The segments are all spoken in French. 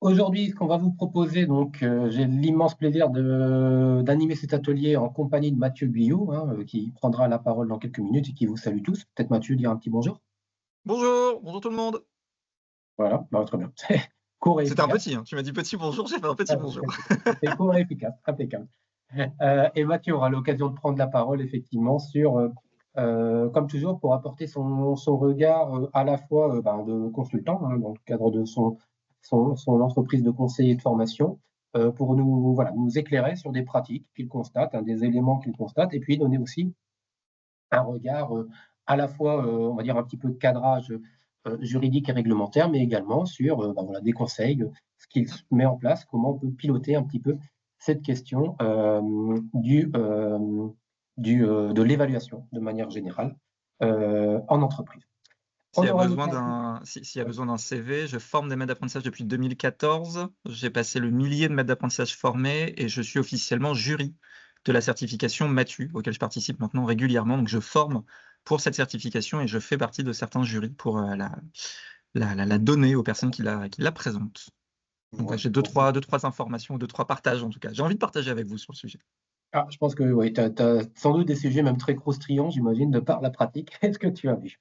Aujourd'hui, ce qu'on va vous proposer, donc, j'ai l'immense plaisir d'animer cet atelier en compagnie de Mathieu Guyot, hein, qui prendra la parole dans quelques minutes et qui vous salue tous. Peut-être Mathieu dire un petit bonjour? Bonjour, bonjour tout le monde. Voilà, bah, très bien. C'est court et C'était un efficace. petit, hein. Tu m'as dit petit bonjour, j'ai fait un petit Ah, bonjour. c'est court et efficace, impeccable. Et Mathieu aura l'occasion de prendre la parole effectivement sur, comme toujours, pour apporter son regard, à la fois, de consultant, hein, dans le cadre de son entreprise de conseil et de formation, pour nous éclairer sur des pratiques qu'il constate, hein, des éléments qu'il constate et puis donner aussi un regard, à la fois, on va dire un petit peu de cadrage, juridique et réglementaire, mais également sur, des conseils, ce qu'il met en place, comment on peut piloter un petit peu cette question, de l'évaluation de manière générale, en entreprise. S'il On y a aura besoin l'occasion. d'un s'il y a Oui, besoin d'un CV, je forme des maîtres d'apprentissage depuis 2014. J'ai passé le millier de maîtres d'apprentissage formés et je suis officiellement jury de la certification MATU, auquel je participe maintenant régulièrement. Donc je forme pour cette certification et je fais partie de certains jurys pour, la donner aux personnes qui la présentent. Donc ouais, voilà. j'ai deux trois informations, deux trois partages en tout cas. J'ai envie de partager avec vous sur le sujet. Ah, je pense que oui, tu as sans doute des sujets même très croustillants, j'imagine, de par la pratique et ce que tu as vu.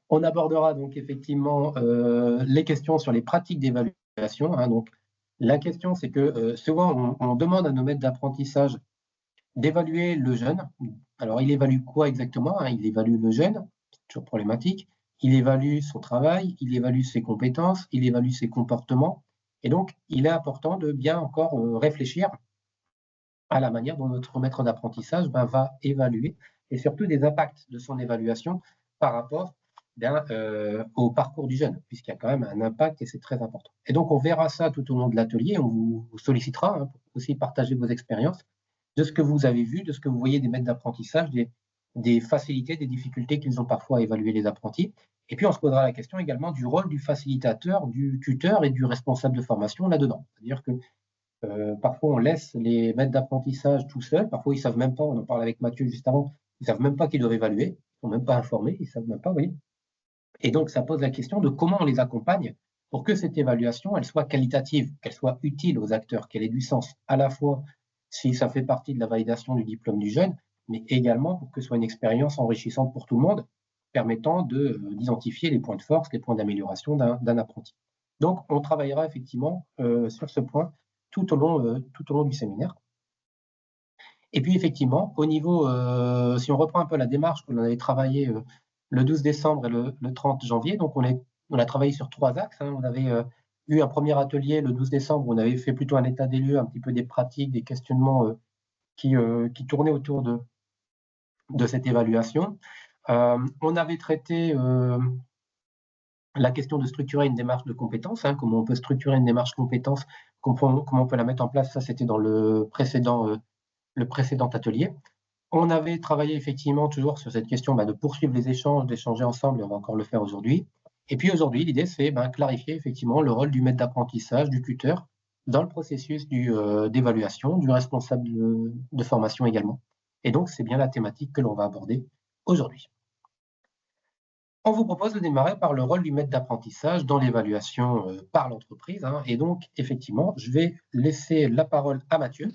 On abordera donc effectivement, les questions sur les pratiques d'évaluation, hein, donc la question c'est que, souvent on demande à nos maîtres d'apprentissage d'évaluer le jeune. Alors il évalue quoi exactement, hein? Il évalue le jeune, c'est toujours problématique, il évalue son travail, il évalue ses compétences, il évalue ses comportements et donc il est important de bien encore, réfléchir à la manière dont notre maître d'apprentissage, va évaluer et surtout des impacts de son évaluation par rapport, au parcours du jeune, puisqu'il y a quand même un impact et c'est très important. Et donc on verra ça tout au long de l'atelier, on vous sollicitera, hein, pour aussi partager vos expériences, de ce que vous avez vu, de ce que vous voyez des maîtres d'apprentissage, des facilités, des difficultés qu'ils ont parfois à évaluer les apprentis. Et puis on se posera la question également du rôle du facilitateur, du tuteur et du responsable de formation là-dedans. C'est-à-dire que parfois, on laisse les maîtres d'apprentissage tout seuls. Parfois, ils savent même pas, on en parlait avec Mathieu juste avant, ils savent même pas qu'ils doivent évaluer. Ils sont même pas informés, ils savent même pas, vous voyez. Et donc, ça pose la question de comment on les accompagne pour que cette évaluation, elle soit qualitative, qu'elle soit utile aux acteurs, qu'elle ait du sens, à la fois si ça fait partie de la validation du diplôme du jeune, mais également pour que ce soit une expérience enrichissante pour tout le monde, permettant d'identifier les points de force, les points d'amélioration d'un apprenti. Donc, on travaillera effectivement sur ce point tout au long du séminaire. Et puis effectivement, au niveau, si on reprend un peu la démarche qu'on avait travaillée, le 12 décembre et le 30 janvier, donc on a travaillé sur 3 axes, hein. On avait, eu un premier atelier le 12 décembre où on avait fait plutôt un état des lieux, un petit peu des pratiques, des questionnements, qui tournaient autour de cette évaluation. On avait traité, la question de structurer une démarche de compétences, hein, comment on peut structurer une démarche compétences, comment on peut la mettre en place, ça c'était dans le précédent atelier. On avait travaillé effectivement toujours sur cette question, de poursuivre les échanges, d'échanger ensemble et on va encore le faire aujourd'hui. Et puis aujourd'hui, l'idée c'est, clarifier effectivement le rôle du maître d'apprentissage, du tuteur dans le processus d'évaluation, du responsable de formation également. Et donc c'est bien la thématique que l'on va aborder aujourd'hui. On vous propose de démarrer par le rôle du maître d'apprentissage dans l'évaluation, par l'entreprise, hein. Et donc effectivement, je vais laisser la parole à Mathieu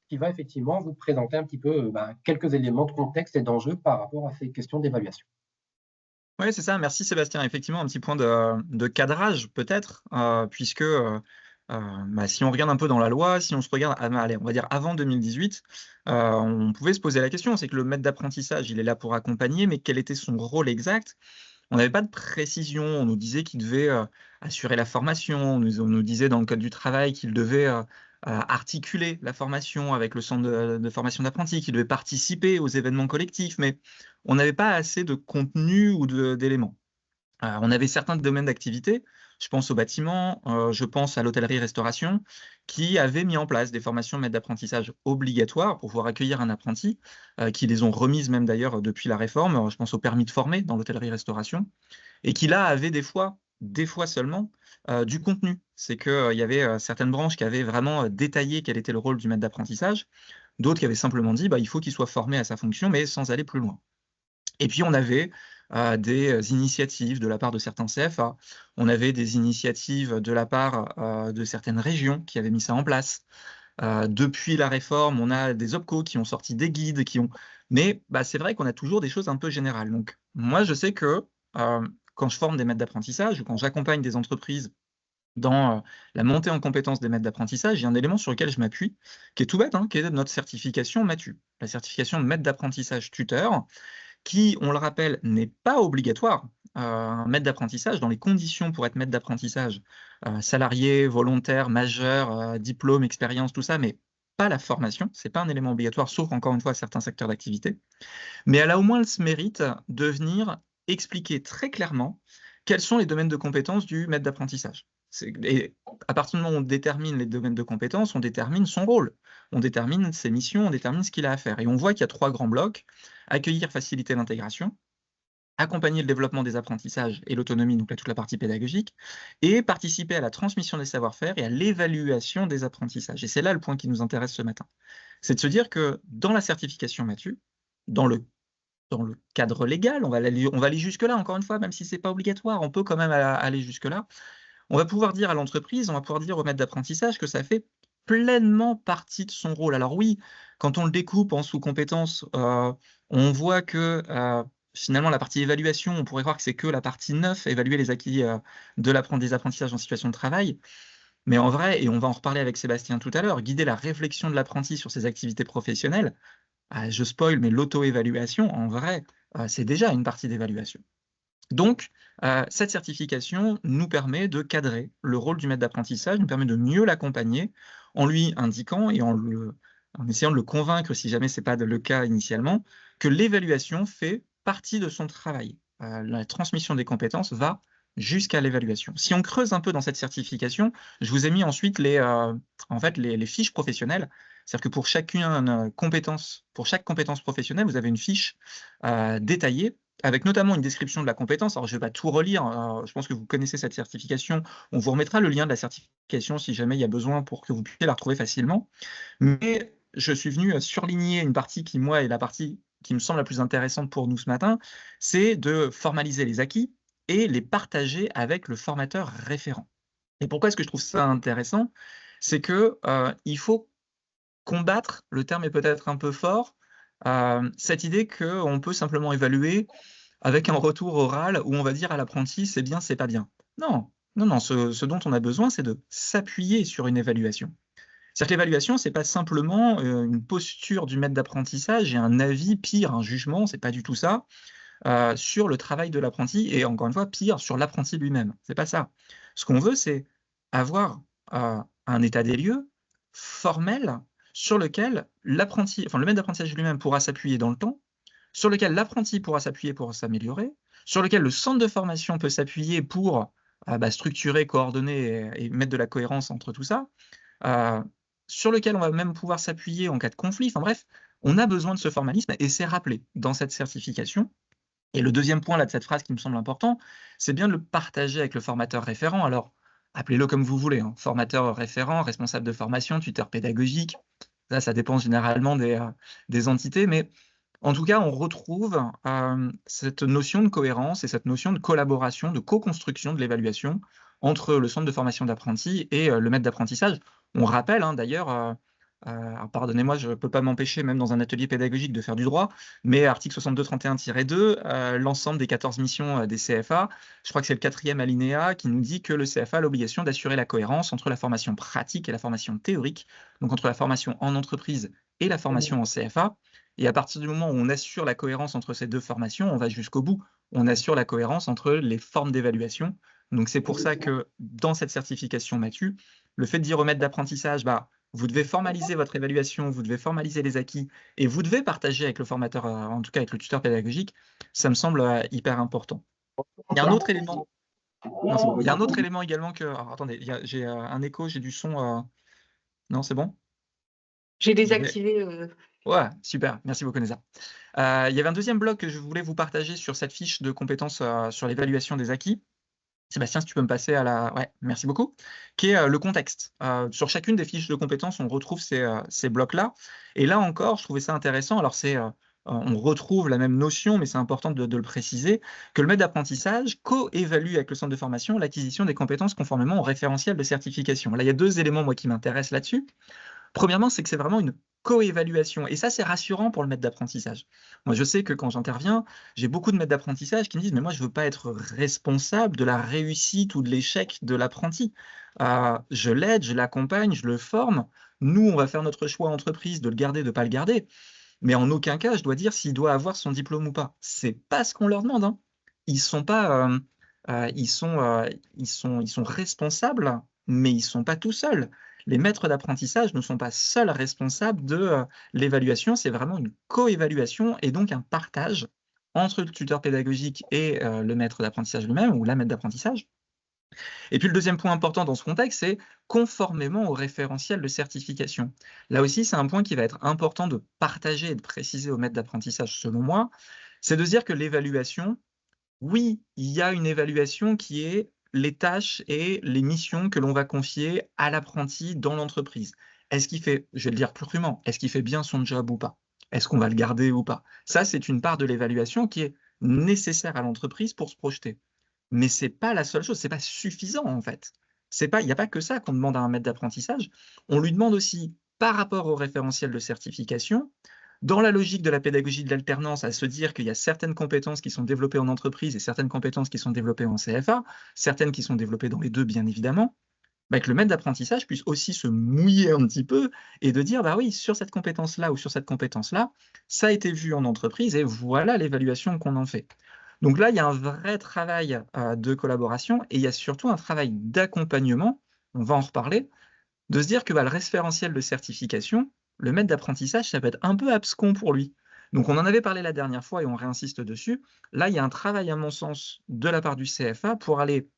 qui va effectivement vous présenter un petit peu, quelques éléments de contexte et d'enjeux par rapport à ces questions d'évaluation. Oui, c'est ça. Merci Sébastien. Effectivement, un petit point de cadrage peut-être, puisque, si on regarde un peu dans la loi, si on se regarde allez, on va dire avant 2018, on pouvait se poser la question. C'est que le maître d'apprentissage, il est là pour accompagner, mais quel était son rôle exact? On n'avait pas de précision. On nous disait qu'il devait, assurer la formation. On nous disait dans le code du travail qu'il devait, articuler la formation avec le centre de formation d'apprentis, qu'il devait participer aux événements collectifs, mais on n'avait pas assez de contenu ou d'éléments. On avait certains domaines d'activité, je pense au bâtiment, je pense à l'hôtellerie-restauration, qui avaient mis en place des formations maîtres d'apprentissage obligatoires pour pouvoir accueillir un apprenti, qui les ont remises même d'ailleurs depuis la réforme. Je pense au permis de former dans l'hôtellerie-restauration et qui là avaient des fois seulement, du contenu. C'est qu'il y avait, certaines branches qui avaient vraiment, détaillé quel était le rôle du maître d'apprentissage, d'autres qui avaient simplement dit: «Il faut qu'il soit formé à sa fonction», mais sans aller plus loin. Et puis on avait, des initiatives de la part de certains CFA, on avait des initiatives de la part de certaines régions qui avaient mis ça en place. Depuis la réforme, on a des OPCO qui ont sorti des guides, mais c'est vrai qu'on a toujours des choses un peu générales. Donc moi, je sais que quand je forme des maîtres d'apprentissage ou quand j'accompagne des entreprises dans la montée en compétences des maîtres d'apprentissage, il y a un élément sur lequel je m'appuie, qui est tout bête, hein, qui est notre certification MATU, la certification maître d'apprentissage tuteur, qui, on le rappelle, n'est pas obligatoire. Un maître d'apprentissage, dans les conditions pour être maître d'apprentissage, salarié, volontaire, majeur, diplôme, expérience, tout ça, mais pas la formation, c'est pas un élément obligatoire, sauf encore une fois certains secteurs d'activité. Mais elle a au moins le mérite de venir expliquer très clairement quels sont les domaines de compétences du maître d'apprentissage. Et à partir du moment où on détermine les domaines de compétences, on détermine son rôle, on détermine ses missions, on détermine ce qu'il a à faire. Et on voit qu'il y a 3 grands blocs: accueillir, faciliter l'intégration, accompagner le développement des apprentissages et l'autonomie, donc là, toute la partie pédagogique, et participer à la transmission des savoir-faire et à l'évaluation des apprentissages. Et c'est là le point qui nous intéresse ce matin. C'est de se dire que dans la certification MATU, dans le cadre légal, on va aller jusque-là, encore une fois, même si ce n'est pas obligatoire, on peut quand même aller jusque-là. On va pouvoir dire à l'entreprise, on va pouvoir dire au maître d'apprentissage que ça fait pleinement partie de son rôle. Alors oui, quand on le découpe en sous-compétences, on voit que finalement la partie évaluation, on pourrait croire que c'est que la partie 9, évaluer les acquis des apprentissages en situation de travail. Mais en vrai, et on va en reparler avec Sébastien tout à l'heure, guider la réflexion de l'apprenti sur ses activités professionnelles, je spoil, mais l'auto-évaluation, en vrai, c'est déjà une partie d'évaluation. Donc, cette certification nous permet de cadrer le rôle du maître d'apprentissage, nous permet de mieux l'accompagner en lui indiquant et en essayant de le convaincre, si jamais ce n'est pas le cas initialement, que l'évaluation fait partie de son travail. La transmission des compétences va jusqu'à l'évaluation. Si on creuse un peu dans cette certification, je vous ai mis ensuite les fiches professionnelles. C'est-à-dire que pour chaque compétence professionnelle, vous avez une fiche détaillée avec notamment une description de la compétence. Alors, je ne vais pas tout relire, je pense que vous connaissez cette certification. On vous remettra le lien de la certification si jamais il y a besoin pour que vous puissiez la retrouver facilement. Mais je suis venu surligner une partie qui, moi, est la partie qui me semble la plus intéressante pour nous ce matin, c'est de formaliser les acquis et les partager avec le formateur référent. Et pourquoi est-ce que je trouve ça intéressant? C'est qu'il faut combattre, le terme est peut-être un peu fort, cette idée qu'on peut simplement évaluer avec un retour oral où on va dire à l'apprenti c'est bien, c'est pas bien. Non, non, non, ce dont on a besoin, c'est de s'appuyer sur une évaluation. C'est-à-dire que l'évaluation, c'est pas simplement une posture du maître d'apprentissage et un avis, pire, un jugement, c'est pas du tout ça, sur le travail de l'apprenti et encore une fois, pire, sur l'apprenti lui-même. C'est pas ça. Ce qu'on veut, c'est avoir un état des lieux formel sur lequel le maître d'apprentissage lui-même pourra s'appuyer dans le temps, sur lequel l'apprenti pourra s'appuyer pour s'améliorer, sur lequel le centre de formation peut s'appuyer pour structurer, coordonner et mettre de la cohérence entre tout ça, sur lequel on va même pouvoir s'appuyer en cas de conflit. Enfin bref, on a besoin de ce formalisme et c'est rappelé dans cette certification. Et le deuxième point là, de cette phrase qui me semble important, c'est bien de le partager avec le formateur référent. Alors, appelez-le comme vous voulez, hein, formateur référent, responsable de formation, tuteur pédagogique, ça dépend généralement des entités, mais en tout cas, on retrouve cette notion de cohérence et cette notion de collaboration, de co-construction de l'évaluation entre le centre de formation d'apprentis et le maître d'apprentissage. On rappelle d'ailleurs, pardonnez-moi, je ne peux pas m'empêcher, même dans un atelier pédagogique, de faire du droit, mais article 6231-2, l'ensemble des 14 missions des CFA, je crois que c'est le 4e alinéa qui nous dit que le CFA a l'obligation d'assurer la cohérence entre la formation pratique et la formation théorique, donc entre la formation en entreprise et la formation en CFA. Et à partir du moment où on assure la cohérence entre ces deux formations, on va jusqu'au bout. On assure la cohérence entre les formes d'évaluation. Donc c'est pour ça que dans cette certification MATU, le fait de dire au maître d'apprentissage, vous devez formaliser votre évaluation, vous devez formaliser les acquis et vous devez partager avec le formateur, en tout cas avec le tuteur pédagogique, ça me semble hyper important. Il y a un autre élément. Non, c'est bon. Il y a un autre élément également que. Alors, attendez, j'ai un écho, j'ai du son. Non, c'est bon? J'ai désactivé. Ouais, super, merci beaucoup Neza. Il y avait un deuxième bloc que je voulais vous partager sur cette fiche de compétences sur l'évaluation des acquis. Sébastien, si tu peux me passer à la... Ouais, merci beaucoup. Qui est le contexte. Sur chacune des fiches de compétences, on retrouve ces blocs-là. Et là encore, je trouvais ça intéressant. Alors, c'est on retrouve la même notion, mais c'est important de le préciser, que le maître d'apprentissage co-évalue avec le centre de formation l'acquisition des compétences conformément au référentiel de certification. Là, il y a 2 éléments, moi, qui m'intéressent là-dessus. Premièrement, c'est que c'est vraiment une co-évaluation. Et ça, c'est rassurant pour le maître d'apprentissage. Moi, je sais que quand j'interviens, j'ai beaucoup de maîtres d'apprentissage qui me disent « Mais moi, je ne veux pas être responsable de la réussite ou de l'échec de l'apprenti. Je l'aide, je l'accompagne, je le forme. Nous, on va faire notre choix entreprise de le garder, de ne pas le garder. Mais en aucun cas, je dois dire s'il doit avoir son diplôme ou pas. C'est pas ce qu'on leur demande, hein. Ils sont pas, ils sont responsables, mais ils sont pas tout seuls. Les maîtres d'apprentissage ne sont pas seuls responsables de l'évaluation, c'est vraiment une co-évaluation et donc un partage entre le tuteur pédagogique et le maître d'apprentissage lui-même ou la maître d'apprentissage. Et puis le deuxième point important dans ce contexte, c'est conformément au référentiel de certification. Là aussi, c'est un point qui va être important de partager et de préciser aux maîtres d'apprentissage, selon moi, c'est de se dire que l'évaluation, oui, il y a une évaluation qui est les tâches et les missions que l'on va confier à l'apprenti dans l'entreprise. Est-ce qu'il fait, je vais le dire plus crûment, est-ce qu'il fait bien son job ou pas? Est-ce qu'on va le garder ou pas? Ça, c'est une part de l'évaluation qui est nécessaire à l'entreprise pour se projeter. Mais ce n'est pas la seule chose, ce n'est pas suffisant en fait. Il n'y a pas que ça qu'on demande à un maître d'apprentissage. On lui demande aussi, par rapport au référentiel de certification, dans la logique de la pédagogie de l'alternance, à se dire qu'il y a certaines compétences qui sont développées en entreprise et certaines compétences qui sont développées en CFA, certaines qui sont développées dans les deux, bien évidemment, que le maître d'apprentissage puisse aussi se mouiller un petit peu et de dire, bah oui, sur cette compétence-là ou sur cette compétence-là, ça a été vu en entreprise et voilà l'évaluation qu'on en fait. Donc là, il y a un vrai travail de collaboration et il y a surtout un travail d'accompagnement, on va en reparler, de se dire que le référentiel de certification, le maître d'apprentissage, ça peut être un peu abscon pour lui. Donc on en avait parlé la dernière fois et on réinsiste dessus. Là, il y a un travail, à mon sens, de la part du CFA pour aller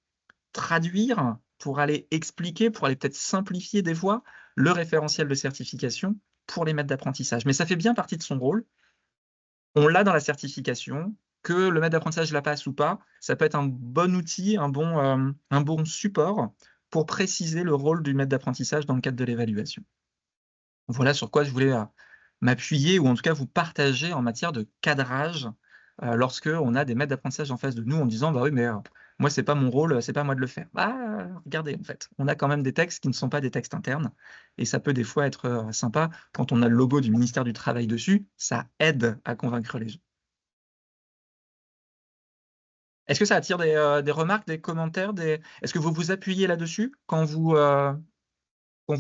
traduire, pour aller expliquer, pour aller peut-être simplifier des fois le référentiel de certification pour les maîtres d'apprentissage. Mais ça fait bien partie de son rôle. On l'a dans la certification, que le maître d'apprentissage la passe ou pas, ça peut être un bon outil, un bon support pour préciser le rôle du maître d'apprentissage dans le cadre de l'évaluation. Voilà sur quoi je voulais m'appuyer ou en tout cas vous partager en matière de cadrage lorsque on a des maîtres d'apprentissage en face de nous en disant bah oui mais moi c'est pas mon rôle, c'est pas à moi de le faire. Bah regardez en fait, on a quand même des textes qui ne sont pas des textes internes et ça peut des fois être sympa quand on a le logo du ministère du Travail dessus, ça aide à convaincre les gens. Est-ce que ça attire des remarques, des commentaires, est-ce que vous vous appuyez là-dessus quand vous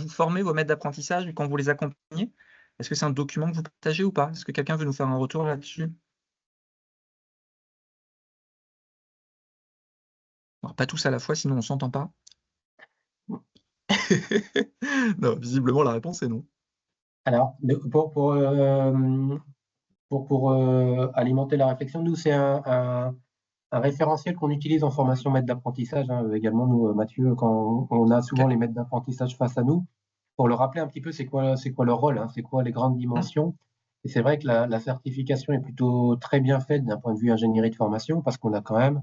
formez vos maîtres d'apprentissage et quand vous les accompagnez? Est-ce que c'est un document que vous partagez ou pas? Est-ce que quelqu'un veut nous faire un retour là-dessus? Alors, pas tous à la fois, sinon on s'entend pas. Non, visiblement la réponse est non. Alors, pour alimenter la réflexion, nous, c'est un référentiel qu'on utilise en formation maître d'apprentissage, hein, également, nous, Mathieu, quand on a souvent les maîtres d'apprentissage face à nous, pour leur rappeler un petit peu c'est quoi leur rôle, hein, c'est quoi les grandes dimensions. Et c'est vrai que la certification est plutôt très bien faite d'un point de vue ingénierie de formation, parce qu'on a quand même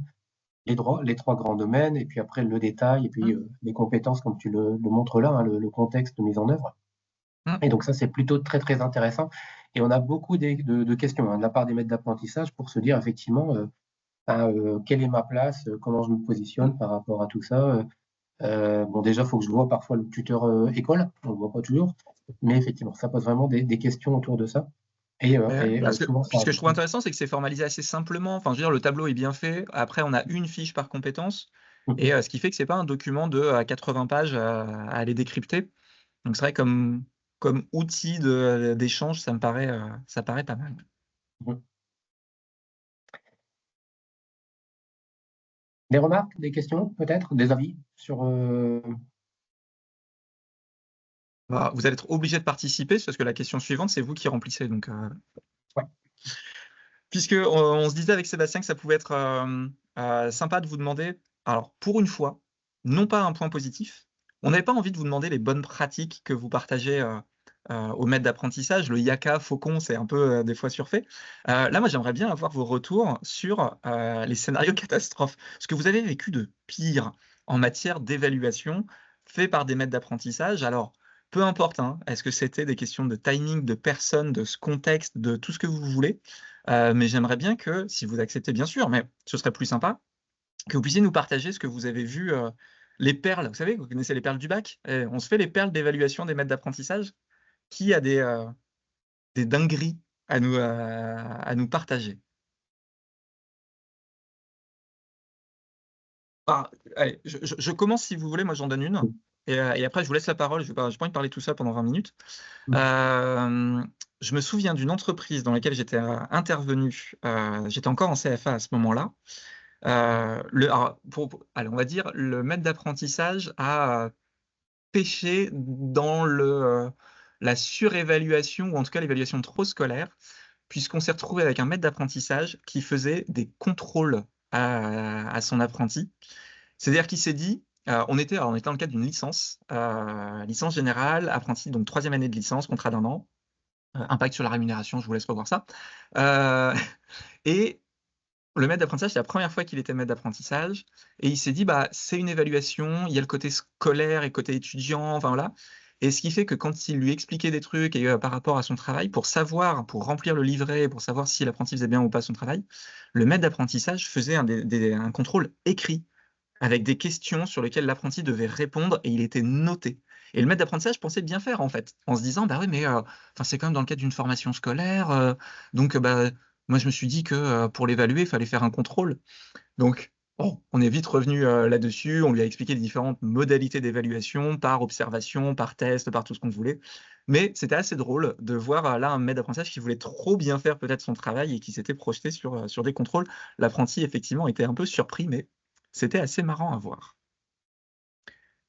les 3 grands domaines, et puis après le détail, et puis les compétences, comme tu le montres là, hein, le contexte de mise en œuvre. Et donc ça, c'est plutôt très, très intéressant. Et on a beaucoup de questions, hein, de la part des maîtres d'apprentissage pour se dire effectivement, quelle est ma place, comment je me positionne par rapport à tout ça. Bon, déjà, il faut que je vois parfois le tuteur école, on ne le voit pas toujours, mais effectivement, ça pose vraiment des questions autour de ça. Et souvent, ce que je trouve intéressant, c'est que c'est formalisé assez simplement. Enfin, je veux dire, le tableau est bien fait. Après, on a une fiche par compétence. Et ce qui fait que ce n'est pas un document de 80 pages à aller décrypter. Donc, c'est vrai comme outil d'échange, ça paraît pas mal. Des remarques, des questions, peut-être, des avis sur... Bah, vous allez être obligé de participer, parce que la question suivante, c'est vous qui remplissez. Donc, ouais. Puisqu'on se disait avec Sébastien que ça pouvait être sympa de vous demander, alors pour une fois, non pas un point positif, on n'avait pas envie de vous demander les bonnes pratiques que vous partagez au maître d'apprentissage. Le yaka, faucon, c'est un peu des fois surfait. Là, moi, j'aimerais bien avoir vos retours sur les scénarios catastrophes. Ce que vous avez vécu de pire en matière d'évaluation fait par des maîtres d'apprentissage. Alors, peu importe, hein, est-ce que c'était des questions de timing, de personne, de ce contexte, de tout ce que vous voulez, mais j'aimerais bien que, si vous acceptez bien sûr, mais ce serait plus sympa, que vous puissiez nous partager ce que vous avez vu, les perles, vous savez, vous connaissez les perles du bac? On se fait les perles d'évaluation des maîtres d'apprentissage? Qui a des dingueries à nous partager? Allez, je commence si vous voulez, moi j'en donne une. Et après, je vous laisse la parole. Je n'ai pas envie de parler tout ça pendant 20 minutes. Je me souviens d'une entreprise dans laquelle j'étais intervenu. J'étais encore en CFA à ce moment-là. Allez, on va dire, le maître d'apprentissage a pêché dans la surévaluation, ou en tout cas l'évaluation trop scolaire, puisqu'on s'est retrouvé avec un maître d'apprentissage qui faisait des contrôles à son apprenti. C'est-à-dire qu'il s'est dit, on était dans le cadre d'une licence générale, apprenti, donc 3e année de licence, contrat d'1 an, impact sur la rémunération, je vous laisse revoir ça. Et le maître d'apprentissage, c'est la première fois qu'il était maître d'apprentissage, et il s'est dit, bah, c'est une évaluation, il y a le côté scolaire et le côté étudiant, enfin voilà. Et ce qui fait que quand il lui expliquait des trucs et, par rapport à son travail, pour remplir le livret, pour savoir si l'apprenti faisait bien ou pas son travail, le maître d'apprentissage faisait un contrôle écrit, avec des questions sur lesquelles l'apprenti devait répondre, et il était noté. Et le maître d'apprentissage pensait bien faire, en fait, en se disant, bah oui, mais c'est quand même dans le cadre d'une formation scolaire, donc bah, moi je me suis dit que pour l'évaluer, il fallait faire un contrôle. Donc, bon, on est vite revenu là-dessus, on lui a expliqué les différentes modalités d'évaluation, par observation, par test, par tout ce qu'on voulait. Mais c'était assez drôle de voir là un maître d'apprentissage qui voulait trop bien faire peut-être son travail et qui s'était projeté sur des contrôles. L'apprenti, effectivement, était un peu surpris, mais c'était assez marrant à voir.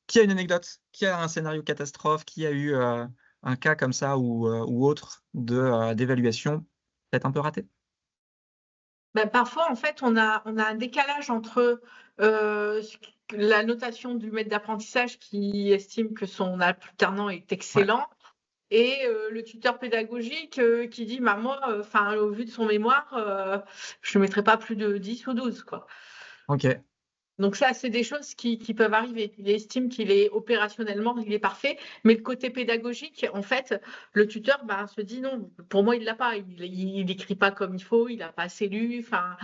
Qui a une anecdote? Qui a un scénario catastrophe? Qui a eu un cas comme ça ou autre d'évaluation peut-être un peu raté? Ben, parfois, en fait, on a un décalage entre la notation du maître d'apprentissage qui estime que son alternant est excellent et le tuteur pédagogique qui dit bah, moi, au vu de son mémoire, je ne mettrai pas plus de 10 ou 12, quoi. Ok. Donc ça, c'est des choses qui peuvent arriver. Il estime qu'il est opérationnellement, il est parfait, mais le côté pédagogique, en fait, le tuteur se dit non, pour moi, il l'a pas. Il n'écrit pas comme il faut, il n'a pas assez lu. Enfin,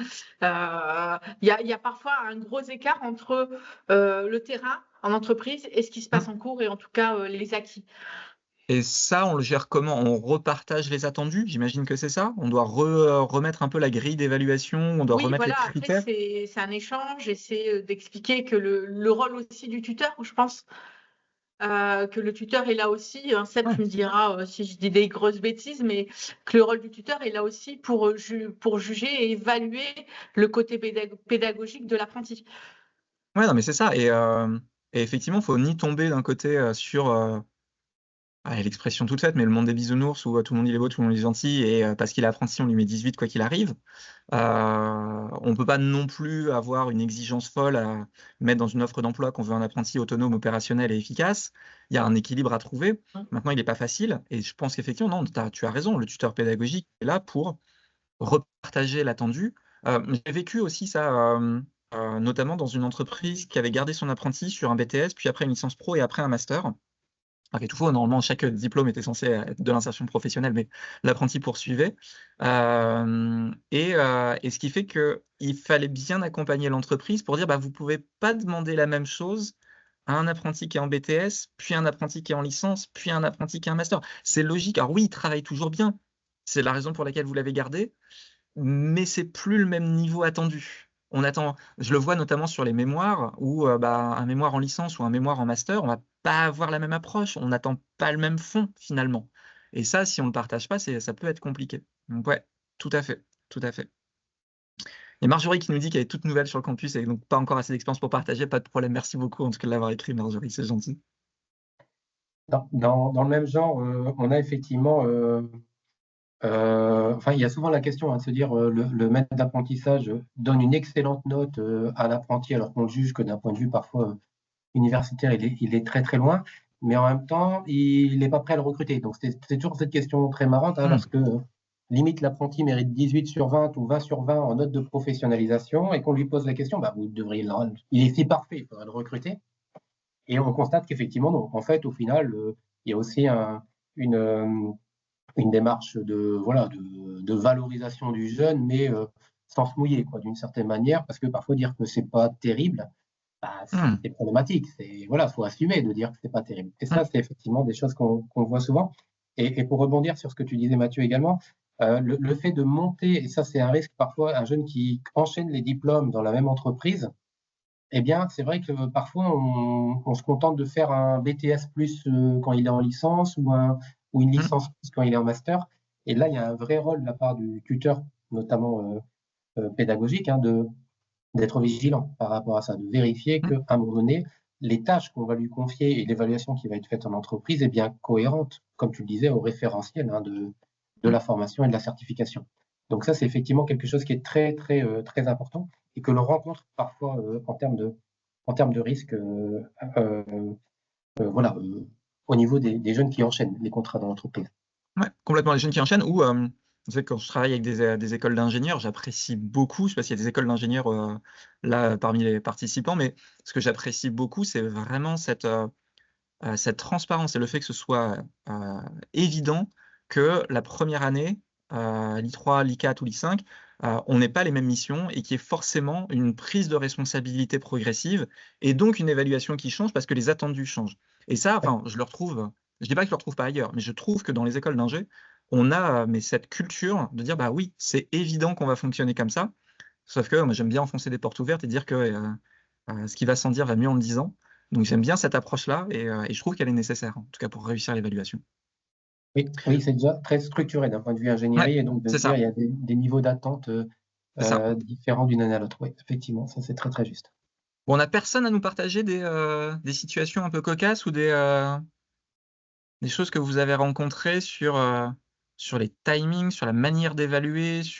il y a parfois un gros écart entre le terrain en entreprise et ce qui se passe en cours et en tout cas les acquis. Et ça, on le gère comment? On repartage les attendus? J'imagine que c'est ça? On doit remettre un peu la grille d'évaluation, on doit Oui, remettre les voilà, après, critères? c'est un échange et c'est d'expliquer que le rôle aussi du tuteur, je pense, que le tuteur est là aussi, Seb, tu me diras si je dis des grosses bêtises, mais que le rôle du tuteur est là aussi pour juger et évaluer le côté pédagogique de l'apprenti. Ouais, non, mais c'est ça. Et effectivement, il faut ni tomber d'un côté sur l'expression toute faite, mais le monde des bisounours où tout le monde il est beau, tout le monde il est gentil, et parce qu'il est apprenti, on lui met 18 quoi qu'il arrive. On ne peut pas non plus avoir une exigence folle à mettre dans une offre d'emploi qu'on veut un apprenti autonome, opérationnel et efficace. Il y a un équilibre à trouver. Maintenant, il n'est pas facile. Et je pense qu'effectivement, non, tu as raison, le tuteur pédagogique est là pour repartager l'attendu. J'ai vécu aussi ça, notamment dans une entreprise qui avait gardé son apprenti sur un BTS, puis après une licence pro et après un master. Tout faux, normalement, chaque diplôme était censé être de l'insertion professionnelle, mais l'apprenti poursuivait. Et ce qui fait qu'il fallait bien accompagner l'entreprise pour dire, bah, vous ne pouvez pas demander la même chose à un apprenti qui est en BTS, puis un apprenti qui est en licence, puis un apprenti qui est en master. C'est logique. Alors oui, il travaille toujours bien. C'est la raison pour laquelle vous l'avez gardé, mais c'est plus le même niveau attendu. Je le vois notamment sur les mémoires, où un mémoire en licence ou un mémoire en master, on va pas avoir la même approche, on n'attend pas le même fond finalement. Et ça, si on ne le partage pas, ça peut être compliqué. Donc ouais, tout à fait, tout à fait. Il y a Marjorie qui nous dit qu'elle est toute nouvelle sur le campus et donc pas encore assez d'expérience pour partager, pas de problème. Merci beaucoup en tout cas de l'avoir écrit, Marjorie, c'est gentil. Dans le même genre, on a effectivement, il y a souvent la question de se dire le maître d'apprentissage donne une excellente note à l'apprenti alors qu'on juge que d'un point de vue parfois universitaire, il est très très loin, mais en même temps, il n'est pas prêt à le recruter. Donc c'est toujours cette question très marrante lorsque limite l'apprenti mérite 18 sur 20 ou 20 sur 20 en note de professionnalisation et qu'on lui pose la question, vous devriez il est si parfait, il faudrait le recruter. Et on constate qu'effectivement, en fait, au final, il y a aussi une démarche de valorisation du jeune, mais sans se mouiller, quoi, d'une certaine manière, parce que parfois dire que c'est pas terrible, bah, Mmh. c'est problématique. Faut assumer de dire que c'est pas terrible. Et Mmh. ça, c'est effectivement des choses qu'on voit souvent. Et pour rebondir sur ce que tu disais, Mathieu, également, le fait de monter, et ça, c'est un risque parfois, un jeune qui enchaîne les diplômes dans la même entreprise, eh bien, c'est vrai que parfois, on se contente de faire un BTS plus quand il est en licence ou une Mmh. licence plus quand il est en master. Et là, il y a un vrai rôle de la part du tuteur, notamment pédagogique, hein, d'être vigilant par rapport à ça, de vérifier Mmh. qu'à un moment donné, les tâches qu'on va lui confier et l'évaluation qui va être faite en entreprise est bien cohérente, comme tu le disais, au référentiel, hein, de Mmh. la formation et de la certification. Donc ça, c'est effectivement quelque chose qui est très, très, très important et que l'on rencontre parfois en termes de risque, euh, voilà, au niveau des jeunes qui enchaînent les contrats dans l'entreprise. Ouais, complètement. Les jeunes qui enchaînent ou vous savez, quand je travaille avec des écoles d'ingénieurs, j'apprécie beaucoup, je ne sais pas s'il y a des écoles d'ingénieurs là parmi les participants, mais ce que j'apprécie beaucoup, c'est vraiment cette transparence et le fait que ce soit évident que la première année, l'I3, l'I4 ou l'I5, on n'ait pas les mêmes missions et qu'il y ait forcément une prise de responsabilité progressive et donc une évaluation qui change parce que les attendus changent. Et ça, enfin, je le retrouve, je dis pas que je le retrouve pas ailleurs, mais je trouve que dans les écoles d'ingé, on a mais cette culture de dire bah oui, c'est évident qu'on va fonctionner comme ça, sauf que moi j'aime bien enfoncer des portes ouvertes et dire que ce qui va sans dire va mieux en le disant. Donc j'aime bien cette approche-là et je trouve qu'elle est nécessaire, en tout cas pour réussir l'évaluation. Oui, oui, c'est déjà très structuré d'un point de vue Ouais, ingénierie et donc de se c'est dire ça, il y a des niveaux d'attente c'est ça. différents d'une année à l'autre. Oui, effectivement, ça c'est très très juste. Bon, on n'a personne à nous partager des situations un peu cocasses ou des choses que vous avez rencontrées sur les timings, sur la manière d'évaluer, parce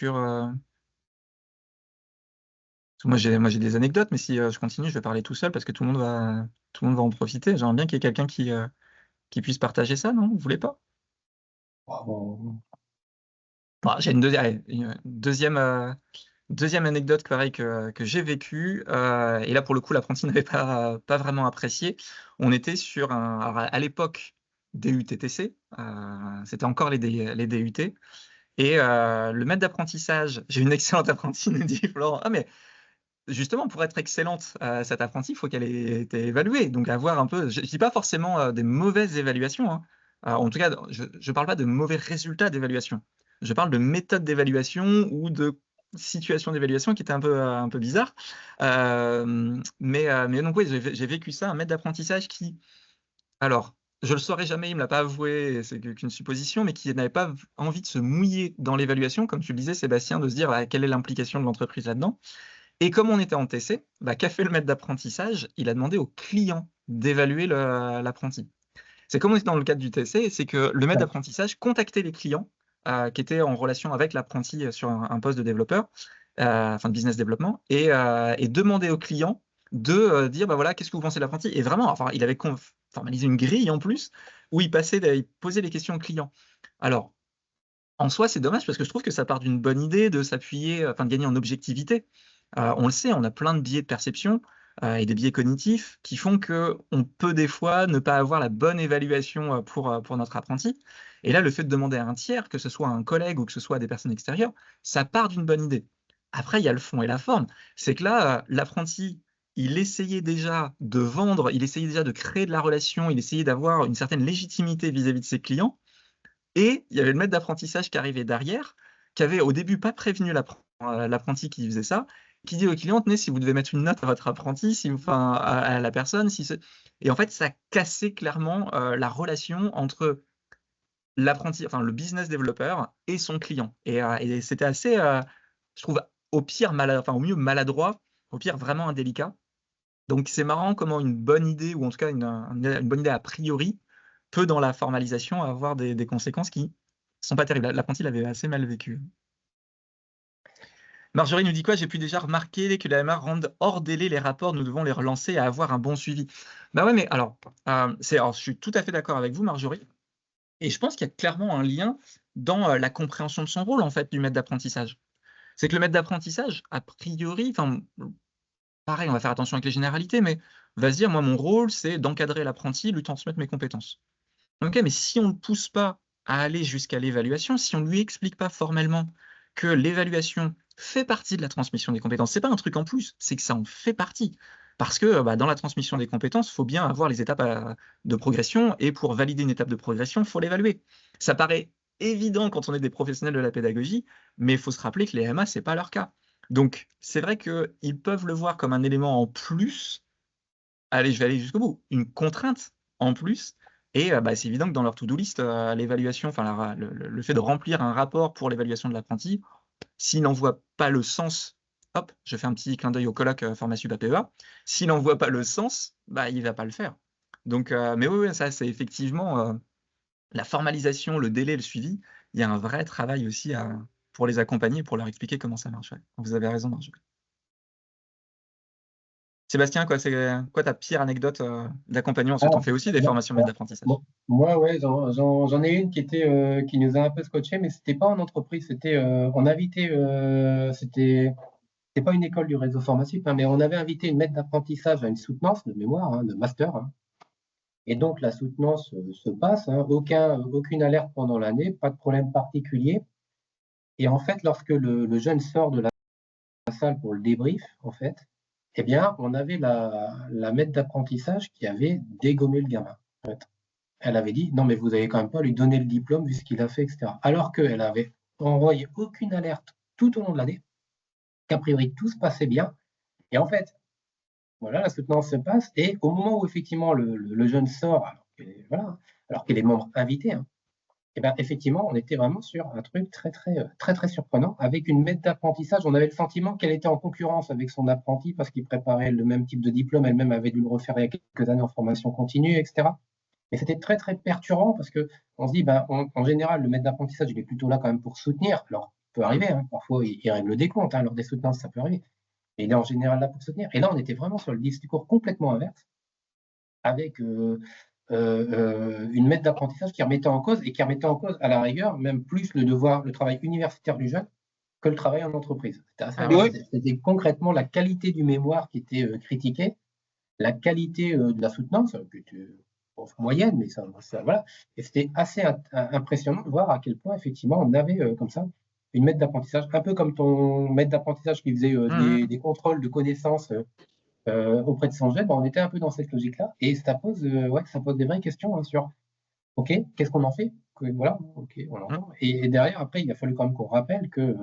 que moi j'ai des anecdotes, mais si je continue, je vais parler tout seul parce que tout le monde va en profiter. J'aimerais bien qu'il y ait quelqu'un qui puisse partager ça, non? Vous voulez pas? Bon, Bon, j'ai une deuxième anecdote pareil que j'ai vécue, et là pour le coup l'apprenti n'avait pas vraiment apprécié. On était sur alors à l'époque DUTTC, c'était encore les DUT et le maître d'apprentissage, j'ai une excellente apprentie, nous dit Florent: «Ah mais justement pour être excellente, cette apprentie, il faut qu'elle ait été évaluée». Donc avoir un peu, je dis pas forcément des mauvaises évaluations, hein. En tout cas, je parle pas de mauvais résultats d'évaluation. Je parle de méthode d'évaluation ou de situation d'évaluation qui était un peu bizarre. Mais donc oui, j'ai vécu ça, un maître d'apprentissage qui, alors, je le saurais jamais, il me l'a pas avoué, c'est qu'une supposition, mais qui n'avait pas envie de se mouiller dans l'évaluation, comme tu le disais Sébastien, de se dire: «Ah, quelle est l'implication de l'entreprise là-dedans?» Et comme on était en TC, bah, qu'a fait le maître d'apprentissage? Il a demandé au client d'évaluer l'apprenti. C'est comme on était dans le cadre du TC, c'est que le maître ouais. d'apprentissage contactait les clients, qui étaient en relation avec l'apprenti, sur un poste de développeur, enfin de business développement et demandait aux clients de, dire: «Bah, voilà, qu'est-ce que vous pensez de l'apprenti?» Et vraiment, enfin, il avait formalisé une grille en plus où il posait les questions aux clients. Alors, en soi, c'est dommage parce que je trouve que ça part d'une bonne idée de s'appuyer, enfin de gagner en objectivité. On le sait, on a plein de biais de perception, et des biais cognitifs qui font qu'on peut des fois ne pas avoir la bonne évaluation, pour notre apprenti. Et là, le fait de demander à un tiers, que ce soit un collègue ou que ce soit des personnes extérieures, ça part d'une bonne idée. Après, il y a le fond et la forme. C'est que là, l'apprenti, il essayait déjà de vendre, il essayait déjà de créer de la relation, il essayait d'avoir une certaine légitimité vis-à-vis de ses clients et il y avait le maître d'apprentissage qui arrivait derrière, qui avait au début pas prévenu l'apprenti qui faisait ça, qui dit au client: «Tenez, si vous devez mettre une note à votre apprenti, si vous enfin à la personne, si ce» et en fait, ça cassait clairement, la relation entre l'apprenti, enfin le business développeur et son client et c'était assez, je trouve au pire enfin au mieux maladroit, au pire vraiment indélicat. Donc c'est marrant comment une bonne idée ou en tout cas une bonne idée a priori, peut dans la formalisation avoir des conséquences qui sont pas terribles. L'apprenti l'avait assez mal vécu. Marjorie nous dit quoi? «J'ai pu déjà remarquer que la MA rende hors délai les rapports, nous devons les relancer et avoir un bon suivi». Bah ouais, mais alors, alors je suis tout à fait d'accord avec vous Marjorie et je pense qu'il y a clairement un lien dans, la compréhension de son rôle en fait du maître d'apprentissage. C'est que le maître d'apprentissage, a priori, enfin, pareil, on va faire attention avec les généralités, mais va se dire: «Moi mon rôle, c'est d'encadrer l'apprenti, lui transmettre mes compétences». Ok, mais si on ne le pousse pas à aller jusqu'à l'évaluation, si on ne lui explique pas formellement que l'évaluation fait partie de la transmission des compétences, c'est pas un truc en plus, c'est que ça en fait partie. Parce que dans la transmission des compétences, il faut bien avoir les étapes de progression, et pour valider une étape de progression, il faut l'évaluer. Ça paraît évident quand on est des professionnels de la pédagogie, mais il faut se rappeler que les MA, c'est pas leur cas. Donc, c'est vrai qu'ils peuvent le voir comme un élément en plus. Allez, je vais aller jusqu'au bout. Une contrainte en plus. Et c'est évident que dans leur to-do list, l'évaluation, enfin le fait de remplir un rapport pour l'évaluation de l'apprenti, s'il n'en voit pas le sens, hop, je fais un petit clin d'œil au colloque Formation APEA, s'il n'en voit pas le sens, il ne va pas le faire. Donc, mais oui, ça c'est effectivement la formalisation, le délai, le suivi. Il y a un vrai travail aussi pour les accompagner, pour leur expliquer comment ça marche. Ouais. Vous avez raison, Marjorie. Sébastien, c'est quoi ta pire anecdote d'accompagnement? Parce que tu en fais aussi des formations maîtres d'apprentissage. Moi, ouais, j'en ai une qui nous a un peu scotché, mais c'était pas en entreprise, c'était on invitait, c'était pas une école du réseau formatif, mais on avait invité une maître d'apprentissage à une soutenance de mémoire, de master. Et donc la soutenance se passe, aucune alerte pendant l'année, pas de problème particulier. Et en fait, lorsque le jeune sort de la salle pour le débrief, en fait, eh bien, on avait la maître d'apprentissage qui avait dégommé le gamin. En fait. Elle avait dit, non, mais vous n'allez quand même pas lui donner le diplôme vu ce qu'il a fait, etc. Alors qu'elle avait envoyé aucune alerte tout au long de l'année, qu'a priori tout se passait bien. Et en fait, voilà, la soutenance se passe. Et au moment où effectivement le jeune sort, alors qu'il est membre invité, et ben effectivement, on était vraiment sur un truc très surprenant avec une maître d'apprentissage. On avait le sentiment qu'elle était en concurrence avec son apprenti parce qu'il préparait le même type de diplôme. Elle-même avait dû le refaire il y a quelques années en formation continue, etc. Et c'était très perturbant parce que on se dit, en général, le maître d'apprentissage, il est plutôt là quand même pour soutenir. Alors, ça peut arriver, parfois il règle le décompte, lors des soutenances, ça peut arriver. Mais il est en général là pour soutenir. Et là, on était vraiment sur le discours complètement inverse avec une maître d'apprentissage qui remettait en cause, et qui remettait en cause à la rigueur même plus le travail universitaire du jeune que le travail en entreprise. C'était concrètement la qualité du mémoire qui était critiquée, la qualité de la soutenance, qui était moyenne, mais ça voilà. Et c'était assez impressionnant de voir à quel point effectivement on avait comme ça une maître d'apprentissage, un peu comme ton maître d'apprentissage qui faisait des contrôles de connaissances auprès de son jeune. On était un peu dans cette logique-là, et ça pose des vraies questions sur OK, qu'est-ce qu'on en fait? Voilà, OK, on l'entend. Et derrière, après, il a fallu quand même qu'on rappelle que,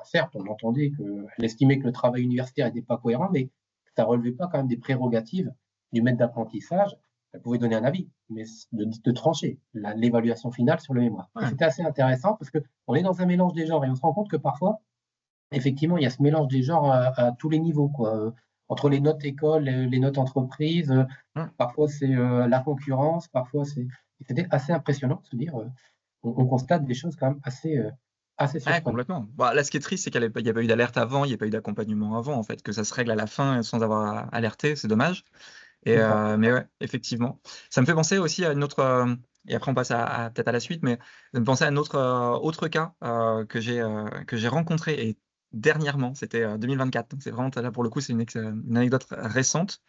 certes, on entendait qu'elle estimait que le travail universitaire n'était pas cohérent, mais ça ne relevait pas quand même des prérogatives du maître d'apprentissage. Elle pouvait donner un avis, mais de trancher l'évaluation finale sur le mémoire. Ouais. C'était assez intéressant parce qu'on est dans un mélange des genres, et on se rend compte que parfois, effectivement, il y a ce mélange des genres à tous les niveaux, quoi. Entre les notes écoles, les notes entreprises, parfois c'est la concurrence, parfois c'est. C'était assez impressionnant de se dire, on constate des choses quand même assez surprenantes. Complètement. Là, ce qui est triste, c'est qu'il n'y a pas eu d'alerte avant, il n'y a pas eu d'accompagnement avant, en fait, que ça se règle à la fin sans avoir alerté, c'est dommage. Mais ouais, effectivement. Ça me fait penser aussi à une autre, et après on passe peut-être à la suite, mais ça me fait penser à un autre cas que j'ai rencontré, et dernièrement, c'était 2024. Donc c'est vraiment, là pour le coup, c'est une anecdote récente.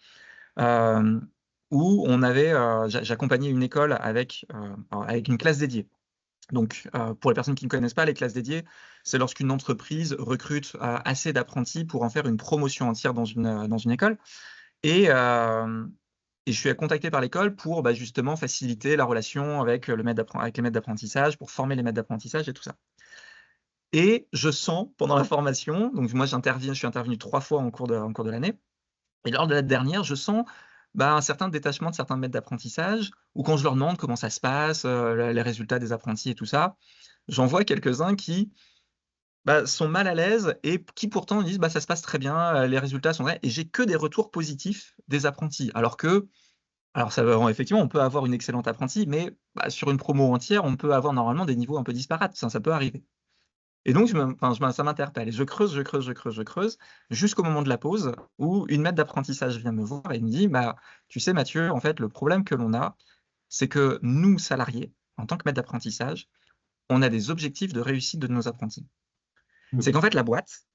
Où j'accompagnais une école avec une classe dédiée. Donc, pour les personnes qui ne connaissent pas, les classes dédiées, c'est lorsqu'une entreprise recrute assez d'apprentis pour en faire une promotion entière dans une école. Et je suis contacté par l'école pour justement faciliter la relation avec les maîtres d'apprentissage, pour former les maîtres d'apprentissage et tout ça. Et je sens, pendant la formation, donc moi je suis intervenu 3 fois en cours de l'année, et lors de la dernière, je sens un certain détachement de certains maîtres d'apprentissage, ou quand je leur demande comment ça se passe, les résultats des apprentis et tout ça, j'en vois quelques-uns qui sont mal à l'aise, et qui pourtant disent ça se passe très bien, les résultats sont vrais, et j'ai que des retours positifs des apprentis. Alors effectivement, on peut avoir une excellente apprentie, mais sur une promo entière, on peut avoir normalement des niveaux un peu disparates, ça peut arriver. Et donc, ça m'interpelle. Et je creuse, jusqu'au moment de la pause, où une maître d'apprentissage vient me voir et me dit, tu sais, Mathieu, en fait, le problème que l'on a, c'est que nous, salariés, en tant que maître d'apprentissage, on a des objectifs de réussite de nos apprentis. C'est qu'en fait, la boîte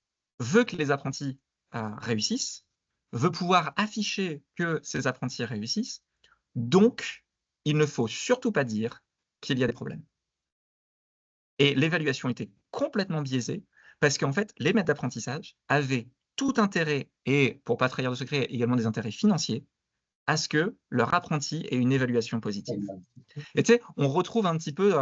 veut que les apprentis réussissent, veut pouvoir afficher que ces apprentis réussissent, donc il ne faut surtout pas dire qu'il y a des problèmes. Et l'évaluation était complètement biaisée parce qu'en fait, les maîtres d'apprentissage avaient tout intérêt, et pour pas trahir de secret, également des intérêts financiers, à ce que leur apprenti ait une évaluation positive. Et tu sais, on retrouve un petit peu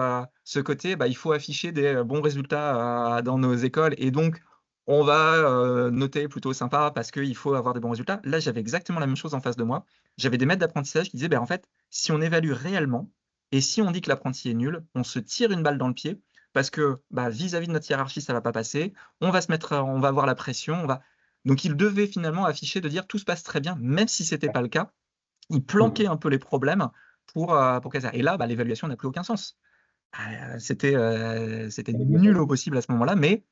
ce côté, il faut afficher des bons résultats dans nos écoles, et donc on va noter plutôt sympa parce qu'il faut avoir des bons résultats. Là, j'avais exactement la même chose en face de moi. J'avais des maîtres d'apprentissage qui disaient, en fait, si on évalue réellement et si on dit que l'apprenti est nul, on se tire une balle dans le pied parce que vis-à-vis de notre hiérarchie, ça va pas passer. On va avoir la pression. Donc, ils devaient finalement afficher de dire tout se passe très bien, même si c'était pas le cas. Ils planquaient un peu les problèmes pour caser ça. Et là, l'évaluation n'a plus aucun sens. C'était nul au possible à ce moment-là, mais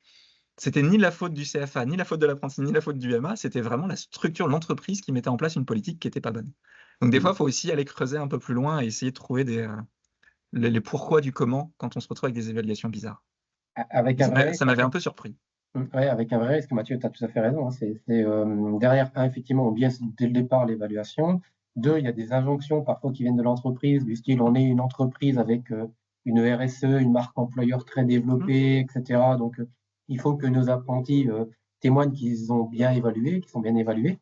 c'était ni la faute du CFA, ni la faute de l'apprenti, ni la faute du MA, c'était vraiment la structure de l'entreprise qui mettait en place une politique qui n'était pas bonne. Donc des fois, il faut aussi aller creuser un peu plus loin et essayer de trouver les pourquoi du comment quand on se retrouve avec des évaluations bizarres. Ça m'avait un peu surpris. Oui, avec un vrai risque, Mathieu, tu as tout à fait raison. Hein. Derrière, effectivement, on biaise dès le départ l'évaluation. 2, il y a des injonctions parfois qui viennent de l'entreprise, du style on est une entreprise avec une RSE, une marque employeur très développée, etc. Donc, il faut que nos apprentis témoignent qu'ils ont bien évalué, qu'ils sont bien évalués.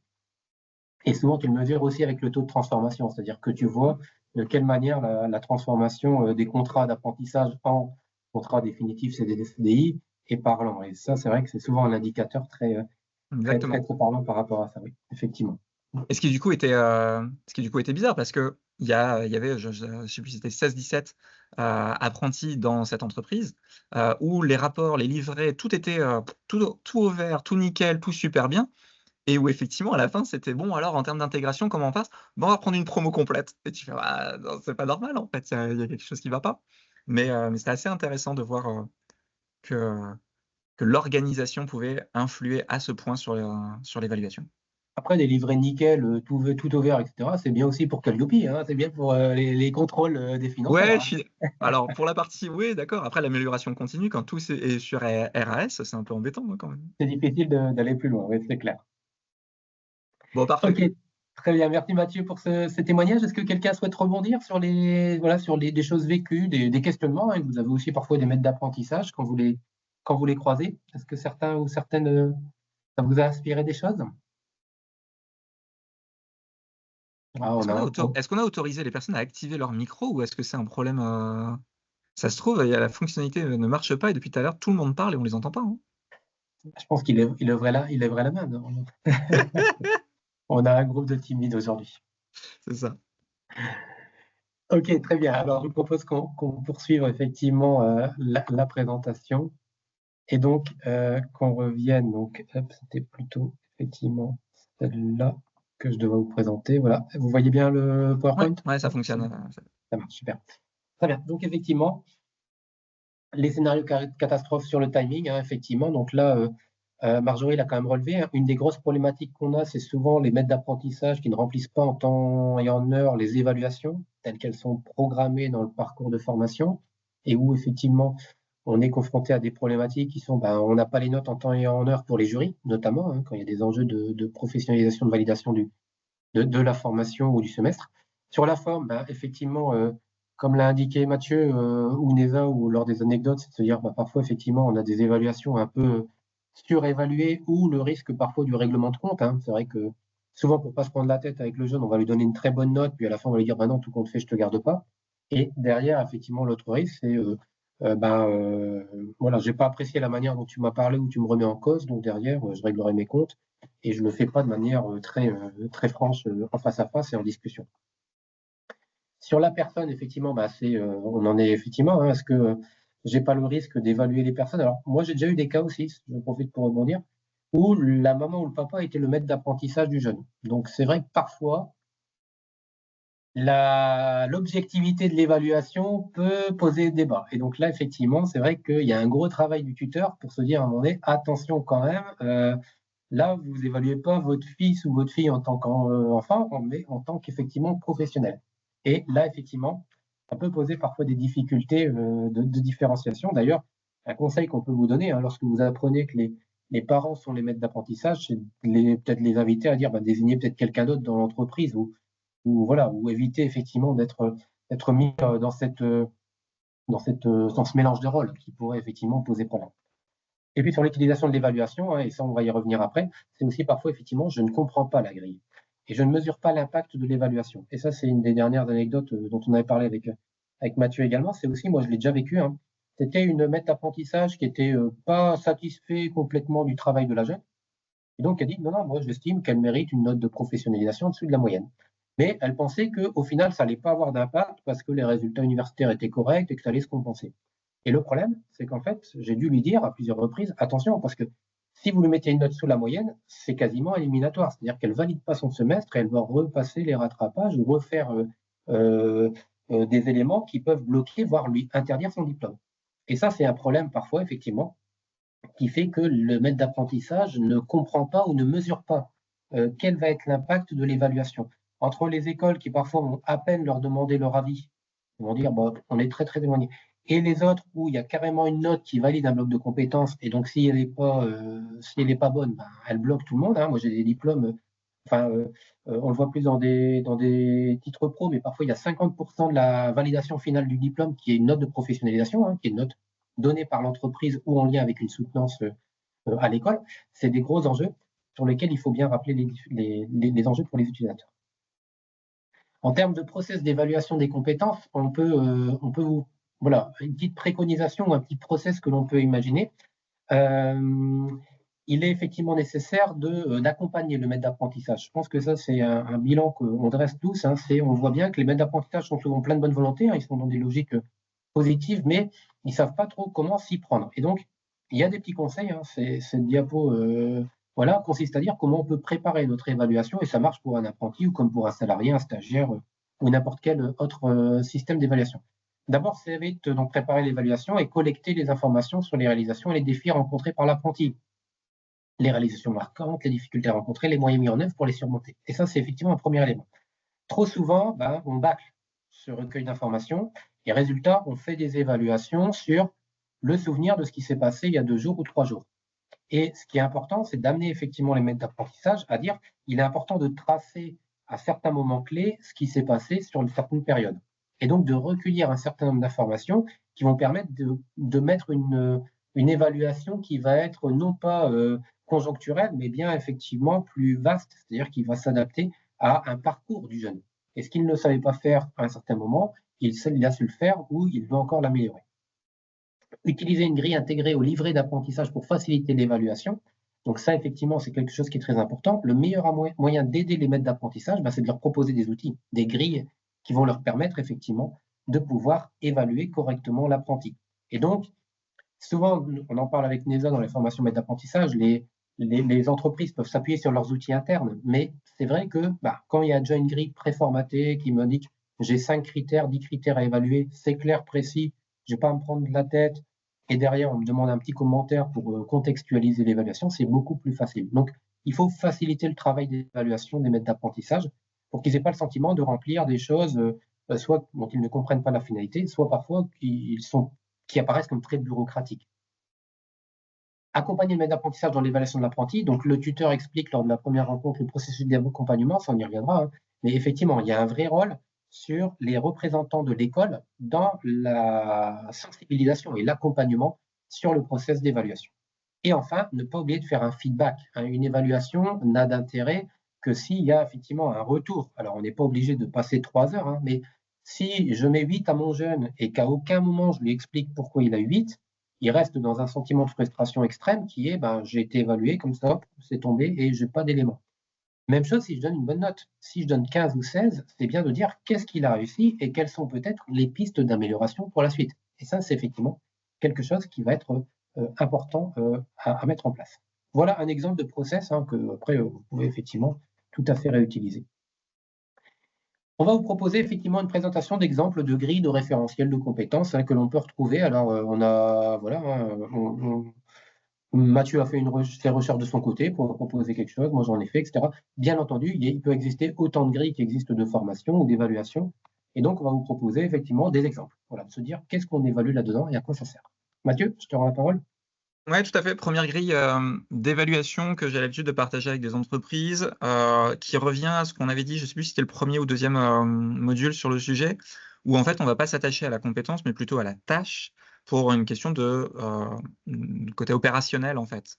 Et souvent, tu le mesures aussi avec le taux de transformation, c'est-à-dire que tu vois de quelle manière la transformation des contrats d'apprentissage en contrats définitifs CDD, CDI est parlant. Et ça, c'est vrai que c'est souvent un indicateur très parlant par rapport à ça, oui, effectivement. Et ce qui du coup était bizarre parce que il y avait, je sais plus si c'était 16-17 apprentis dans cette entreprise où les rapports, les livrets, tout était tout au vert, tout nickel, tout super bien. Et où effectivement, à la fin, c'était bon, alors en termes d'intégration, comment on passe? On va prendre une promo complète. Et tu fais, non, c'est pas normal, en fait, il y a quelque chose qui va pas. Mais c'était assez intéressant de voir que l'organisation pouvait influer à ce point sur l'évaluation. Après, des livrets nickel, tout au vert, etc., c'est bien aussi pour Calliope, hein, c'est bien pour les contrôles des financeurs. Ouais, alors pour la partie, oui, d'accord. Après, l'amélioration continue, quand tout est sur RAS, c'est un peu embêtant quand même. C'est difficile d'aller plus loin, oui, c'est clair. Bon, parfait. Ok, très bien. Merci Mathieu pour ce témoignage. Est-ce que quelqu'un souhaite rebondir sur des choses vécues, des questionnements, hein? Vous avez aussi parfois des maîtres d'apprentissage quand vous les croisez. Est-ce que certains ou certaines, ça vous a inspiré des choses? Est-ce qu'on a autorisé les personnes à activer leur micro ou est-ce que c'est un problème Ça se trouve, la fonctionnalité ne marche pas et depuis tout à l'heure, tout le monde parle et on les entend pas. Hein. Je pense qu'il lèverait la main. On a un groupe de timides aujourd'hui. C'est ça. Ok, très bien. Alors, je vous propose qu'on poursuive effectivement la présentation et donc qu'on revienne. Donc, c'était plutôt effectivement celle-là que je devais vous présenter. Voilà. Vous voyez bien le PowerPoint? Ouais, ça fonctionne. Ça marche, super. Très bien. Donc, effectivement, les scénarios catastrophes sur le timing, hein, effectivement. Donc là, Marjorie l'a quand même relevé. Hein. Une des grosses problématiques qu'on a, c'est souvent les maîtres d'apprentissage qui ne remplissent pas en temps et en heure les évaluations telles qu'elles sont programmées dans le parcours de formation et où effectivement on est confronté à des problématiques qui sont, on n'a pas les notes en temps et en heure pour les jurys, notamment quand il y a des enjeux de professionnalisation, de validation de la formation ou du semestre. Sur la forme, effectivement, comme l'a indiqué Mathieu ou Neva ou lors des anecdotes, c'est de se dire parfois effectivement on a des évaluations un peu surévaluées ou le risque parfois du règlement de compte. Hein. C'est vrai que souvent pour pas se prendre la tête avec le jeune, on va lui donner une très bonne note, puis à la fin on va lui dire non, tout compte fait, je te garde pas. Et derrière, effectivement, l'autre risque, c'est voilà, j'ai pas apprécié la manière dont tu m'as parlé ou tu me remets en cause, donc derrière, je réglerai mes comptes et je le fais pas de manière très franche en face à face et en discussion. Sur la personne, effectivement, on en est effectivement. Hein, est-ce que j'ai pas le risque d'évaluer les personnes? Alors moi, j'ai déjà eu des cas aussi, je profite pour rebondir, où la maman ou le papa était le maître d'apprentissage du jeune. Donc c'est vrai que parfois, l'objectivité de l'évaluation peut poser débat. Et donc là, effectivement, c'est vrai qu'il y a un gros travail du tuteur pour se dire à un moment donné, attention quand même, là, vous évaluez pas votre fils ou votre fille en tant qu'enfant, mais en tant qu'effectivement professionnel. Et là, effectivement, ça peut poser parfois des difficultés de différenciation. D'ailleurs, un conseil qu'on peut vous donner, hein, lorsque vous apprenez que les parents sont les maîtres d'apprentissage, c'est peut-être les inviter à dire désignez peut-être quelqu'un d'autre dans l'entreprise ou éviter effectivement d'être être mis dans ce mélange de rôles qui pourrait effectivement poser problème. Et puis sur l'utilisation de l'évaluation, hein, et ça on va y revenir après, c'est aussi parfois effectivement je ne comprends pas la grille et je ne mesure pas l'impact de l'évaluation. Et ça c'est une des dernières anecdotes dont on avait parlé avec Mathieu également, c'est aussi, moi je l'ai déjà vécu, hein. C'était une maître d'apprentissage qui était pas satisfait complètement du travail de la jeune, et donc elle dit non, moi j'estime qu'elle mérite une note de professionnalisation au-dessus de la moyenne. Mais elle pensait qu'au final ça n'allait pas avoir d'impact parce que les résultats universitaires étaient corrects et que ça allait se compenser. Et le problème, c'est qu'en fait, j'ai dû lui dire à plusieurs reprises, attention, parce que si vous lui mettez une note sous la moyenne, c'est quasiment éliminatoire. C'est-à-dire qu'elle ne valide pas son semestre et elle va repasser les rattrapages ou refaire des éléments qui peuvent bloquer, voire lui interdire son diplôme. Et ça, c'est un problème parfois, effectivement, qui fait que le maître d'apprentissage ne comprend pas ou ne mesure pas quel va être l'impact de l'évaluation. Entre les écoles qui parfois vont à peine leur demander leur avis, ils vont dire bon, on est très très éloigné, et les autres où il y a carrément une note qui valide un bloc de compétences, et donc si elle n'est pas bonne, ben, elle bloque tout le monde, hein. Moi j'ai des diplômes, on le voit plus dans des titres pro, mais parfois il y a 50% de la validation finale du diplôme qui est une note de professionnalisation, hein, qui est une note donnée par l'entreprise ou en lien avec une soutenance à l'école. C'est des gros enjeux sur lesquels il faut bien rappeler les enjeux pour les utilisateurs. En termes de process d'évaluation des compétences, on peut voilà, une petite préconisation ou un petit process que l'on peut imaginer. Il est effectivement nécessaire d'accompagner le maître d'apprentissage. Je pense que ça, c'est un bilan qu'on dresse tous, hein. On voit bien que les maîtres d'apprentissage sont souvent pleins de bonne volonté, hein, ils sont dans des logiques positives, mais ils ne savent pas trop comment s'y prendre. Et donc, il y a des petits conseils, hein. Cette diapo voilà, consiste à dire comment on peut préparer notre évaluation, et ça marche pour un apprenti ou comme pour un salarié, un stagiaire ou n'importe quel autre système d'évaluation. D'abord, c'est vite donc préparer l'évaluation et collecter les informations sur les réalisations et les défis rencontrés par l'apprenti. Les réalisations marquantes, les difficultés rencontrées, les moyens mis en œuvre pour les surmonter. Et ça, c'est effectivement un premier élément. Trop souvent, on bâcle ce recueil d'informations et résultat, on fait des évaluations sur le souvenir de ce qui s'est passé il y a 2 jours ou 3 jours. Et ce qui est important, c'est d'amener effectivement les maîtres d'apprentissage à dire qu'il est important de tracer à certains moments clés ce qui s'est passé sur une certaine période. Et donc de recueillir un certain nombre d'informations qui vont permettre de mettre une évaluation qui va être non pas conjoncturelle, mais bien effectivement plus vaste, c'est-à-dire qui va s'adapter à un parcours du jeune. Et ce qu'il ne savait pas faire à un certain moment, il a su le faire ou il veut encore l'améliorer. Utiliser une grille intégrée au livret d'apprentissage pour faciliter l'évaluation. Donc ça, effectivement, c'est quelque chose qui est très important. Le meilleur moyen d'aider les maîtres d'apprentissage, c'est de leur proposer des outils, des grilles qui vont leur permettre effectivement de pouvoir évaluer correctement l'apprenti. Et donc, souvent, on en parle avec NESA dans les formations maîtres d'apprentissage, les entreprises peuvent s'appuyer sur leurs outils internes, mais c'est vrai que quand il y a déjà une grille préformatée qui m'indique j'ai 5 critères, 10 critères à évaluer, c'est clair, précis, je ne vais pas me prendre la tête, et derrière, on me demande un petit commentaire pour contextualiser l'évaluation, c'est beaucoup plus facile. Donc, il faut faciliter le travail d'évaluation des maîtres d'apprentissage pour qu'ils n'aient pas le sentiment de remplir des choses, soit dont ils ne comprennent pas la finalité, soit parfois qui apparaissent comme très bureaucratiques. Accompagner le maître d'apprentissage dans l'évaluation de l'apprenti. Donc, le tuteur explique lors de la première rencontre le processus d'accompagnement, ça on y reviendra, hein. Mais effectivement, il y a un vrai rôle sur les représentants de l'école dans la sensibilisation et l'accompagnement sur le process d'évaluation. Et enfin, ne pas oublier de faire un feedback. Une évaluation n'a d'intérêt que s'il y a effectivement un retour. Alors, on n'est pas obligé de passer 3 heures, hein, mais si je mets 8 à mon jeune et qu'à aucun moment je lui explique pourquoi il a eu 8, il reste dans un sentiment de frustration extrême qui est j'ai été évalué comme ça, c'est tombé et je n'ai pas d'éléments. Même chose si je donne une bonne note. Si je donne 15 ou 16, c'est bien de dire qu'est-ce qu'il a réussi et quelles sont peut-être les pistes d'amélioration pour la suite. Et ça, c'est effectivement quelque chose qui va être important à mettre en place. Voilà un exemple de process que après vous pouvez effectivement tout à fait réutiliser. On va vous proposer effectivement une présentation d'exemples de grilles de référentiels de compétences que l'on peut retrouver. Alors, Mathieu a fait ses recherches de son côté pour proposer quelque chose, moi j'en ai fait, etc. Bien entendu, il peut exister autant de grilles qu'il existe de formation ou d'évaluation. Et donc, on va vous proposer effectivement des exemples. Voilà, de se dire qu'est-ce qu'on évalue là-dedans et à quoi ça sert. Mathieu, je te rends la parole. Oui, tout à fait. Première grille d'évaluation que j'ai l'habitude de partager avec des entreprises qui revient à ce qu'on avait dit, je ne sais plus si c'était le premier ou deuxième module sur le sujet. où en fait, on ne va pas s'attacher à la compétence, mais plutôt à la tâche pour une question de côté opérationnel, en fait.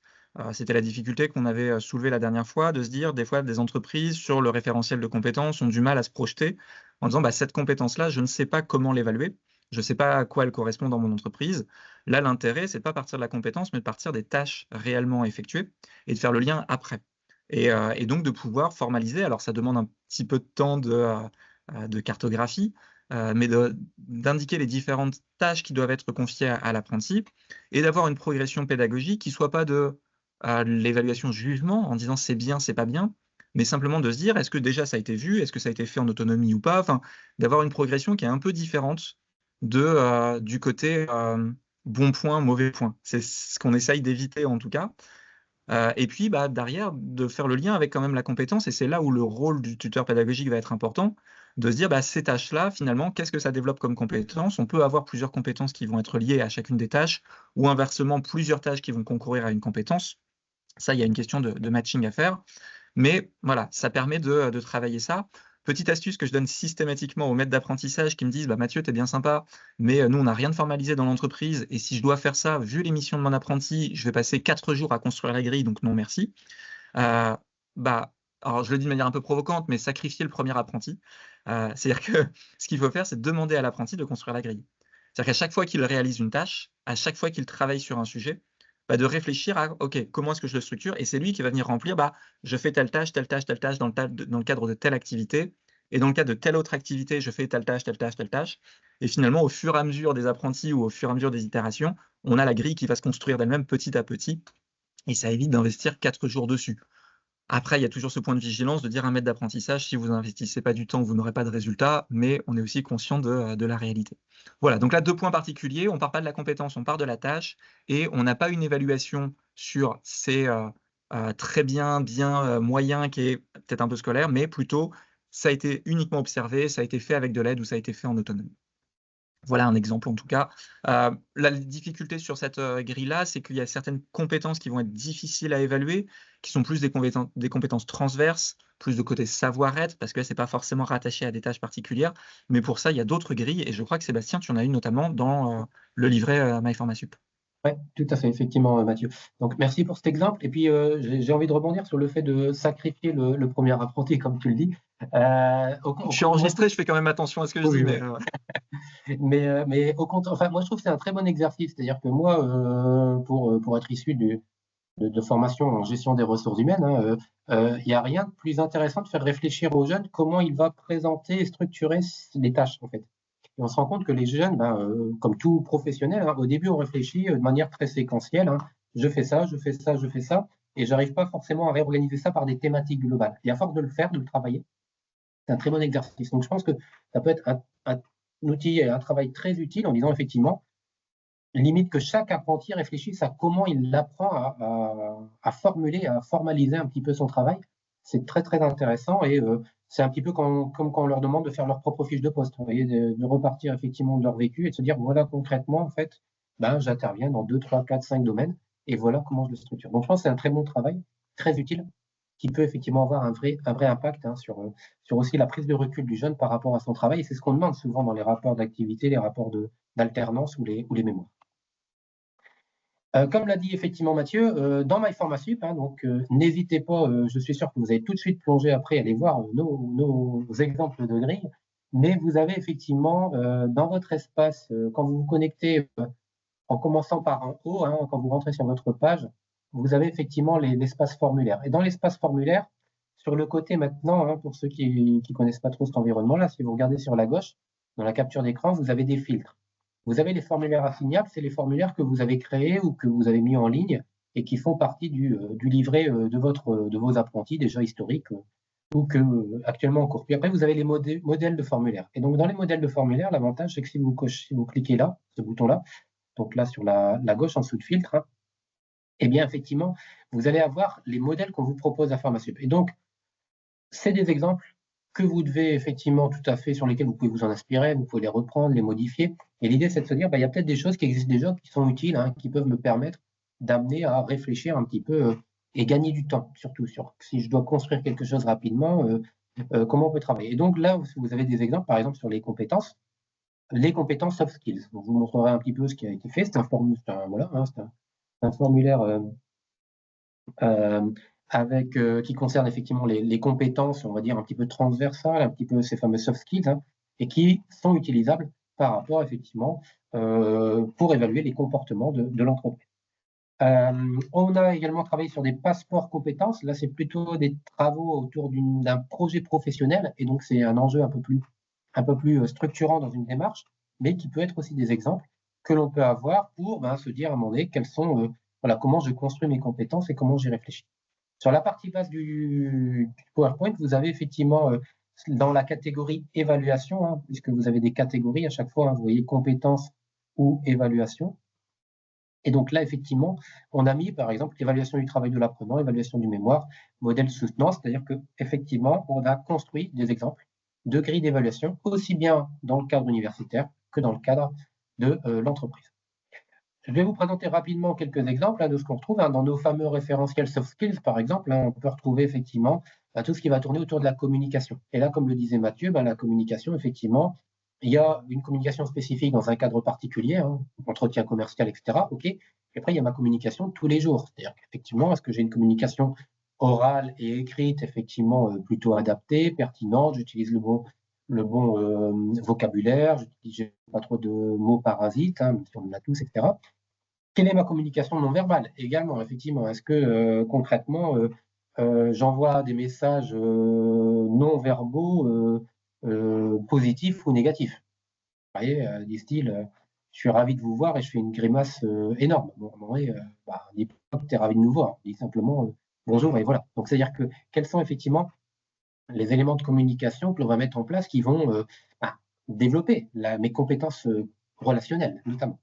C'était la difficulté qu'on avait soulevée la dernière fois, de se dire, des fois, des entreprises, sur le référentiel de compétences, ont du mal à se projeter en disant, bah, cette compétence-là, je ne sais pas comment l'évaluer, je ne sais pas à quoi elle correspond dans mon entreprise. Là, l'intérêt, c'est de pas partir de la compétence, mais de partir des tâches réellement effectuées et de faire le lien après. Et donc de pouvoir formaliser. Alors, ça demande un petit peu de temps de cartographie, mais d'indiquer les différentes tâches qui doivent être confiées à l'apprenti et d'avoir une progression pédagogique qui ne soit pas de l'évaluation jugement en disant c'est bien, c'est pas bien, mais simplement de se dire est-ce que déjà ça a été vu, est-ce que ça a été fait en autonomie ou pas, enfin, d'avoir une progression qui est un peu différente du côté bon point, mauvais point. C'est ce qu'on essaye d'éviter en tout cas. Et puis, bah, derrière, de faire le lien avec quand même la compétence, et c'est là où le rôle du tuteur pédagogique va être important, de se dire, bah, ces tâches-là, finalement, qu'est-ce que ça développe comme compétences? On peut avoir plusieurs compétences qui vont être liées à chacune des tâches, ou inversement, plusieurs tâches qui vont concourir à une compétence. Ça, il y a une question de matching à faire. Mais voilà, ça permet de travailler ça. Petite astuce que je donne systématiquement aux maîtres d'apprentissage qui me disent bah, Mathieu, tu es bien sympa, mais nous, on n'a rien de formalisé dans l'entreprise. Et si je dois faire ça, vu les missions de mon apprenti, je vais passer 4 jours à construire la grille, donc non merci. Bah, alors, je le dis de manière un peu provocante, mais sacrifier le premier apprenti. C'est-à-dire que ce qu'il faut faire, c'est demander à l'apprenti de construire la grille. C'est-à-dire qu'à chaque fois qu'il réalise une tâche, à chaque fois qu'il travaille sur un sujet, bah, de réfléchir à OK, comment est-ce que je le structure? Et c'est lui qui va venir remplir, bah, je fais telle tâche, telle tâche, telle tâche dans le cadre de telle activité. Et dans le cadre de telle autre activité, je fais telle tâche, telle tâche, telle tâche. Et finalement, au fur et à mesure des apprentis ou au fur et à mesure des itérations, on a la grille qui va se construire d'elle-même petit à petit. Et ça évite d'investir 4 jours dessus. Après, il y a toujours ce point de vigilance de dire un maître d'apprentissage, si vous n'investissez pas du temps, vous n'aurez pas de résultat, mais on est aussi conscient de la réalité. Voilà, donc là, 2 points particuliers. On ne part pas de la compétence, on part de la tâche, et on n'a pas une évaluation sur c'est très bien, bien, moyen, qui est peut-être un peu scolaire, mais plutôt ça a été uniquement observé, ça a été fait avec de l'aide ou ça a été fait en autonomie. Voilà un exemple en tout cas. La difficulté sur cette grille-là, c'est qu'il y a certaines compétences qui vont être difficiles à évaluer, qui sont plus des compétences transverses, plus de côté savoir-être, parce que ce n'est pas forcément rattaché à des tâches particulières. Mais pour ça, il y a d'autres grilles, et je crois que Sébastien, tu en as une notamment dans le livret MyFormasup. Oui, tout à fait, effectivement, Mathieu. Donc, merci pour cet exemple. Et puis, j'ai envie de rebondir sur le fait de sacrifier le premier apprenti, comme tu le dis. Je suis enregistré, je fais quand même attention à ce que je dis. Mais au contraire, enfin, moi, je trouve que c'est un très bon exercice. C'est-à-dire que moi, pour être issu de formation en gestion des ressources humaines, il n'y a rien de plus intéressant de faire réfléchir aux jeunes comment il va présenter et structurer les tâches, en fait. Et on se rend compte que les jeunes, comme tout professionnel, au début, on réfléchit de manière très séquentielle. Je fais ça, je fais ça, je fais ça, et j'arrive pas forcément à réorganiser ça par des thématiques globales. Et à force de le faire, de le travailler, c'est un très bon exercice. Donc, je pense que ça peut être un outil et un travail très utile en disant effectivement, limite que chaque apprenti réfléchisse à comment il apprend à formuler, à formaliser un petit peu son travail. C'est très, très intéressant et c'est un petit peu comme quand on leur demande de faire leur propre fiche de poste. Vous voyez, de repartir effectivement de leur vécu et de se dire, voilà, concrètement, en fait, j'interviens dans 2, 3, 4, 5 domaines et voilà comment je le structure. Donc, je pense que c'est un très bon travail, très utile, qui peut effectivement avoir un vrai impact sur aussi la prise de recul du jeune par rapport à son travail. Et c'est ce qu'on demande souvent dans les rapports d'activité, les rapports d'alternance ou les mémoires. Comme l'a dit effectivement Mathieu, dans MyFormasup, donc n'hésitez pas, je suis sûr que vous allez tout de suite plonger après, aller voir nos exemples de grille, mais vous avez effectivement dans votre espace, quand vous vous connectez, en commençant par en haut, quand vous rentrez sur votre page, vous avez effectivement l'espace formulaire. Et dans l'espace formulaire, sur le côté maintenant, pour ceux qui ne connaissent pas trop cet environnement-là, si vous regardez sur la gauche, dans la capture d'écran, vous avez des filtres. Vous avez les formulaires assignables, c'est les formulaires que vous avez créés ou que vous avez mis en ligne et qui font partie du livret de vos apprentis déjà historiques ou que actuellement en cours. Puis après, vous avez les modèles de formulaires. Et donc, dans les modèles de formulaires, l'avantage, c'est que si vous cliquez là, ce bouton-là, donc là sur la gauche en dessous de filtre, eh bien, effectivement, vous allez avoir les modèles qu'on vous propose à Formasup. Et donc, c'est des exemples que vous devez effectivement tout à fait, sur lesquels vous pouvez vous en inspirer, vous pouvez les reprendre, les modifier. Et l'idée, c'est de se dire, il y a peut-être des choses qui existent déjà, qui sont utiles, qui peuvent me permettre d'amener à réfléchir un petit peu et gagner du temps, surtout sur si je dois construire quelque chose rapidement, comment on peut travailler. Et donc là, vous avez des exemples, par exemple, sur les compétences. les compétences soft skills. Donc, je vous montrerai un petit peu ce qui a été fait. C'est un formulaire qui concerne effectivement les compétences, on va dire, un petit peu transversales, un petit peu ces fameux soft skills, hein, et qui sont utilisables par rapport, effectivement, pour évaluer les comportements de l'entreprise. On a également travaillé sur des passeports compétences. Là, c'est plutôt des travaux autour d'un projet professionnel, et donc c'est un enjeu un peu plus structurant dans une démarche, mais qui peut être aussi des exemples que l'on peut avoir pour se dire à un moment donné comment je construis mes compétences et comment j'y réfléchis. Sur la partie basse du PowerPoint, vous avez effectivement dans la catégorie évaluation, hein, puisque vous avez des catégories à chaque fois, hein, vous voyez compétences ou évaluation. Et donc là, effectivement, on a mis, par exemple, évaluation du travail de l'apprenant, évaluation du mémoire, modèle soutenant, c'est-à-dire qu'effectivement, on a construit des exemples de grilles d'évaluation, aussi bien dans le cadre universitaire que dans le cadre de l'entreprise. Je vais vous présenter rapidement quelques exemples de ce qu'on retrouve dans nos fameux référentiels soft skills, par exemple. On peut retrouver effectivement tout ce qui va tourner autour de la communication. Et là, comme le disait Mathieu, la communication, effectivement, il y a une communication spécifique dans un cadre particulier, entretien commercial, etc. OK. Et après, il y a ma communication de tous les jours. C'est-à-dire qu'effectivement, est-ce que j'ai une communication orale et écrite, effectivement, plutôt adaptée, pertinente, j'utilise le bon vocabulaire, j'utilise pas trop de mots parasites, même si on en a tous, etc. Quelle est ma communication non verbale également, effectivement? Est-ce que concrètement, j'envoie des messages non verbaux positifs ou négatifs? Vous voyez, du style je suis ravi de vous voir et je fais une grimace énorme. Bon, à un moment donné, on dit pas que tu es ravi de nous voir, on dit simplement bonjour et voilà. Donc, c'est-à-dire que quels sont effectivement les éléments de communication que l'on va mettre en place qui vont développer mes compétences relationnelles, notamment.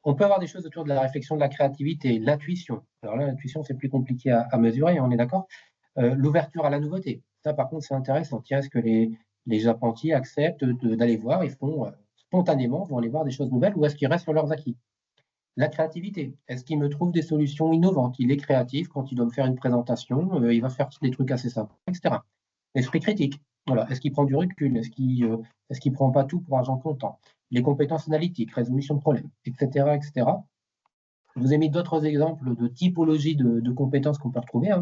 On peut avoir des choses autour de la réflexion, de la créativité, l'intuition. Alors là, l'intuition, c'est plus compliqué à mesurer, on est d'accord. L'ouverture à la nouveauté. Ça, par contre, c'est intéressant. Tiens, est-ce que les apprentis acceptent d'aller voir, ils font spontanément, vont aller voir des choses nouvelles, ou est-ce qu'ils restent sur leurs acquis? La créativité. Est-ce qu'il me trouve des solutions innovantes? Il est créatif quand il doit me faire une présentation, il va faire des trucs assez simples, etc. L'esprit critique. Voilà. Est-ce qu'il prend du recul? Est-ce qu'il prend pas tout pour argent comptant? Les compétences analytiques, résolution de problèmes, etc., etc. Je vous ai mis d'autres exemples de typologie de compétences qu'on peut retrouver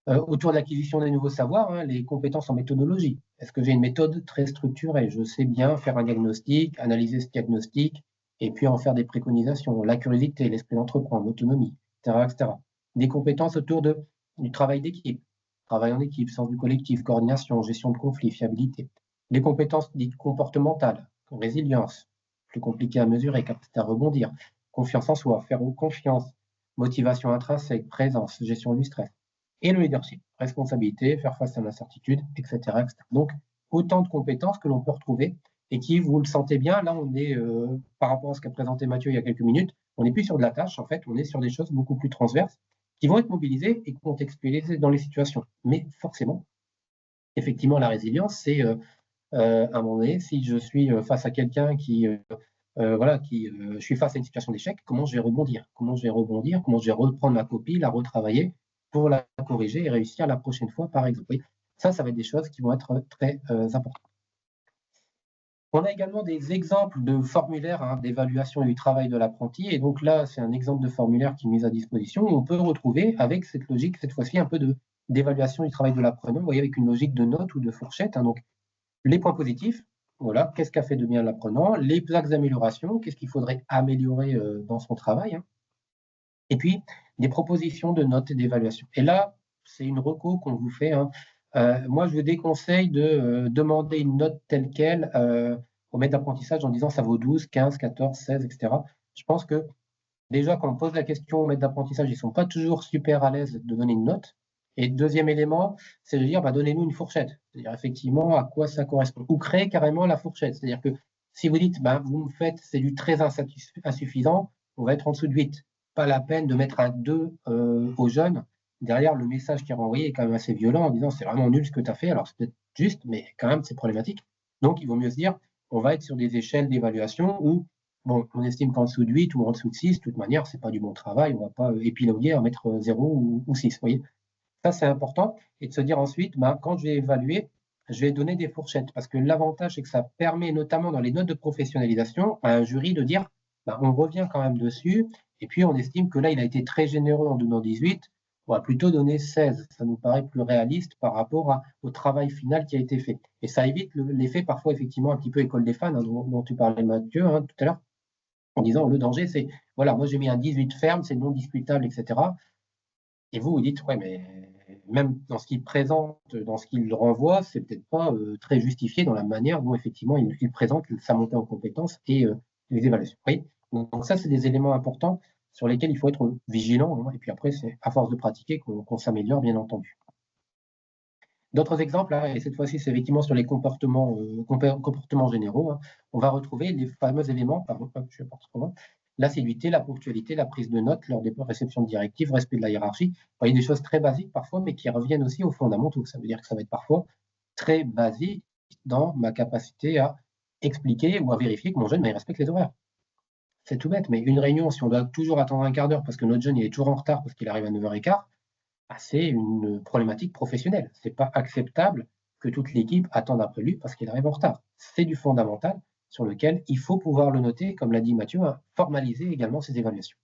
autour de l'acquisition des nouveaux savoirs, les compétences en méthodologie. Est-ce que j'ai une méthode très structurée? Je sais bien faire un diagnostic, analyser ce diagnostic, et puis en faire des préconisations. La curiosité, l'esprit d'entreprendre, l'autonomie, etc., etc. Des compétences autour du travail d'équipe, travail en équipe, sens du collectif, coordination, gestion de conflits, fiabilité. Les compétences dites comportementales, résilience, plus compliqué à mesurer, capacité à rebondir, confiance en soi, faire confiance, motivation intrinsèque, présence, gestion du stress. Et le leadership, responsabilité, faire face à l'incertitude, etc., etc. Donc, autant de compétences que l'on peut retrouver et qui, vous le sentez bien, là, on est, par rapport à ce qu'a présenté Mathieu il y a quelques minutes, on n'est plus sur de la tâche, en fait, on est sur des choses beaucoup plus transverses qui vont être mobilisées et qui vont être exploitées dans les situations. Mais forcément, effectivement, la résilience, c'est à un moment donné, si je suis face à quelqu'un je suis face à une situation d'échec, comment je vais rebondir? Comment je vais reprendre ma copie, la retravailler pour la corriger et réussir la prochaine fois, par exemple. Ça va être des choses qui vont être très importantes. On a également des exemples de formulaires d'évaluation du travail de l'apprenti. Et donc là, c'est un exemple de formulaire qui est mis à disposition. On peut retrouver avec cette logique, cette fois-ci, un peu d'évaluation du travail de l'apprenant, vous voyez, avec une logique de notes ou de fourchette. Donc, les points positifs, voilà, qu'est-ce qu'a fait de bien l'apprenant, les axes d'amélioration, qu'est-ce qu'il faudrait améliorer dans son travail, et puis des propositions de notes et d'évaluation. Et là, c'est une reco qu'on vous fait. Moi, je vous déconseille de demander une note telle quelle au maître d'apprentissage en disant ça vaut 12, 15, 14, 16, etc. Je pense que déjà, quand on pose la question au maître d'apprentissage, ils ne sont pas toujours super à l'aise de donner une note. Et deuxième élément, c'est de dire, donnez-nous une fourchette. C'est-à-dire effectivement à quoi ça correspond. Ou créez carrément la fourchette. C'est-à-dire que si vous dites, vous me faites, c'est du très insuffisant, on va être en dessous de 8. Pas la peine de mettre un 2 aux jeunes. Derrière, le message qui est renvoyé est quand même assez violent en disant, c'est vraiment nul ce que tu as fait. Alors, c'est peut-être juste, mais quand même, c'est problématique. Donc, il vaut mieux se dire, on va être sur des échelles d'évaluation où on estime qu'en dessous de 8 ou en dessous de 6, de toute manière, ce n'est pas du bon travail. On ne va pas épiloguer à mettre 0 ou 6. Vous voyez, ça, c'est important. Et de se dire ensuite, quand je vais évaluer, je vais donner des fourchettes parce que l'avantage, c'est que ça permet notamment dans les notes de professionnalisation à un jury de dire on revient quand même dessus et puis on estime que là, il a été très généreux en donnant 18, on va plutôt donner 16. Ça nous paraît plus réaliste par rapport au travail final qui a été fait. Et ça évite l'effet parfois effectivement un petit peu école des fans dont tu parlais Mathieu tout à l'heure en disant le danger, c'est voilà, moi j'ai mis un 18 ferme, c'est non discutable, etc. Et vous dites, ouais, mais même dans ce qu'il présente, dans ce qu'il renvoie, c'est peut-être pas très justifié dans la manière dont effectivement il présente sa montée en compétences et les évaluations. Oui, donc ça, c'est des éléments importants sur lesquels il faut être vigilant. Et puis après, c'est à force de pratiquer qu'on s'améliore, bien entendu. D'autres exemples, et cette fois-ci, c'est effectivement sur les comportements généraux. On va retrouver les fameux éléments, je l'assiduité, la ponctualité, la prise de notes lors des réceptions de directives, respect de la hiérarchie. Il y a des choses très basiques parfois, mais qui reviennent aussi aux fondamentaux. Ça veut dire que ça va être parfois très basique dans ma capacité à expliquer ou à vérifier que mon jeune respecte les horaires. C'est tout bête, mais une réunion, si on doit toujours attendre un quart d'heure parce que notre jeune il est toujours en retard parce qu'il arrive à 9h15, c'est une problématique professionnelle. Ce n'est pas acceptable que toute l'équipe attende après lui parce qu'il arrive en retard. C'est du fondamental sur lequel il faut pouvoir le noter, comme l'a dit Mathieu, formaliser également ces évaluations.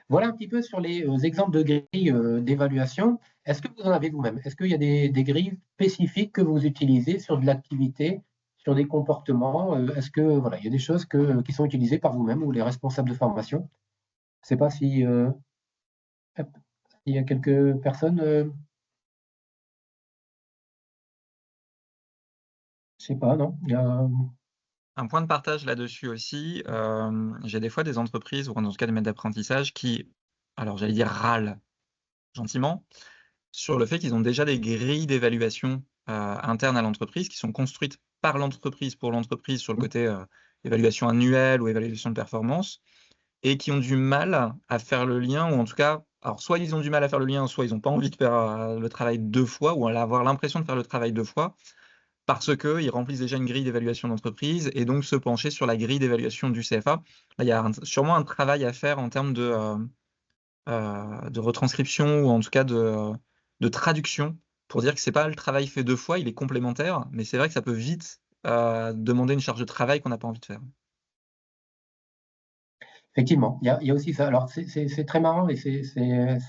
Voilà un petit peu sur les exemples de grilles d'évaluation. Est-ce que vous en avez vous-même? Est-ce qu'il y a des grilles spécifiques que vous utilisez sur de l'activité, sur des comportements? Est-ce que voilà, il y a des choses qui sont utilisées par vous-même ou les responsables de formation? Je ne sais pas si il y a quelques personnes. Je sais pas, non. Un point de partage là-dessus aussi, j'ai des fois des entreprises ou en tout cas des maîtres d'apprentissage qui, alors j'allais dire râlent gentiment, sur le fait qu'ils ont déjà des grilles d'évaluation internes à l'entreprise qui sont construites par l'entreprise pour l'entreprise sur le côté évaluation annuelle ou évaluation de performance et qui ont du mal à faire le lien ou en tout cas, alors soit ils ont du mal à faire le lien, soit ils n'ont pas envie de faire le travail 2 fois ou avoir l'impression de faire le travail 2 fois parce qu'ils remplissent déjà une grille d'évaluation d'entreprise et donc se pencher sur la grille d'évaluation du CFA. Là, il y a sûrement un travail à faire en termes de retranscription ou en tout cas de traduction pour dire que c'est pas le travail fait 2 fois, il est complémentaire, mais c'est vrai que ça peut vite demander une charge de travail qu'on n'a pas envie de faire. Effectivement, il y a aussi ça. Alors, c'est très marrant et c'est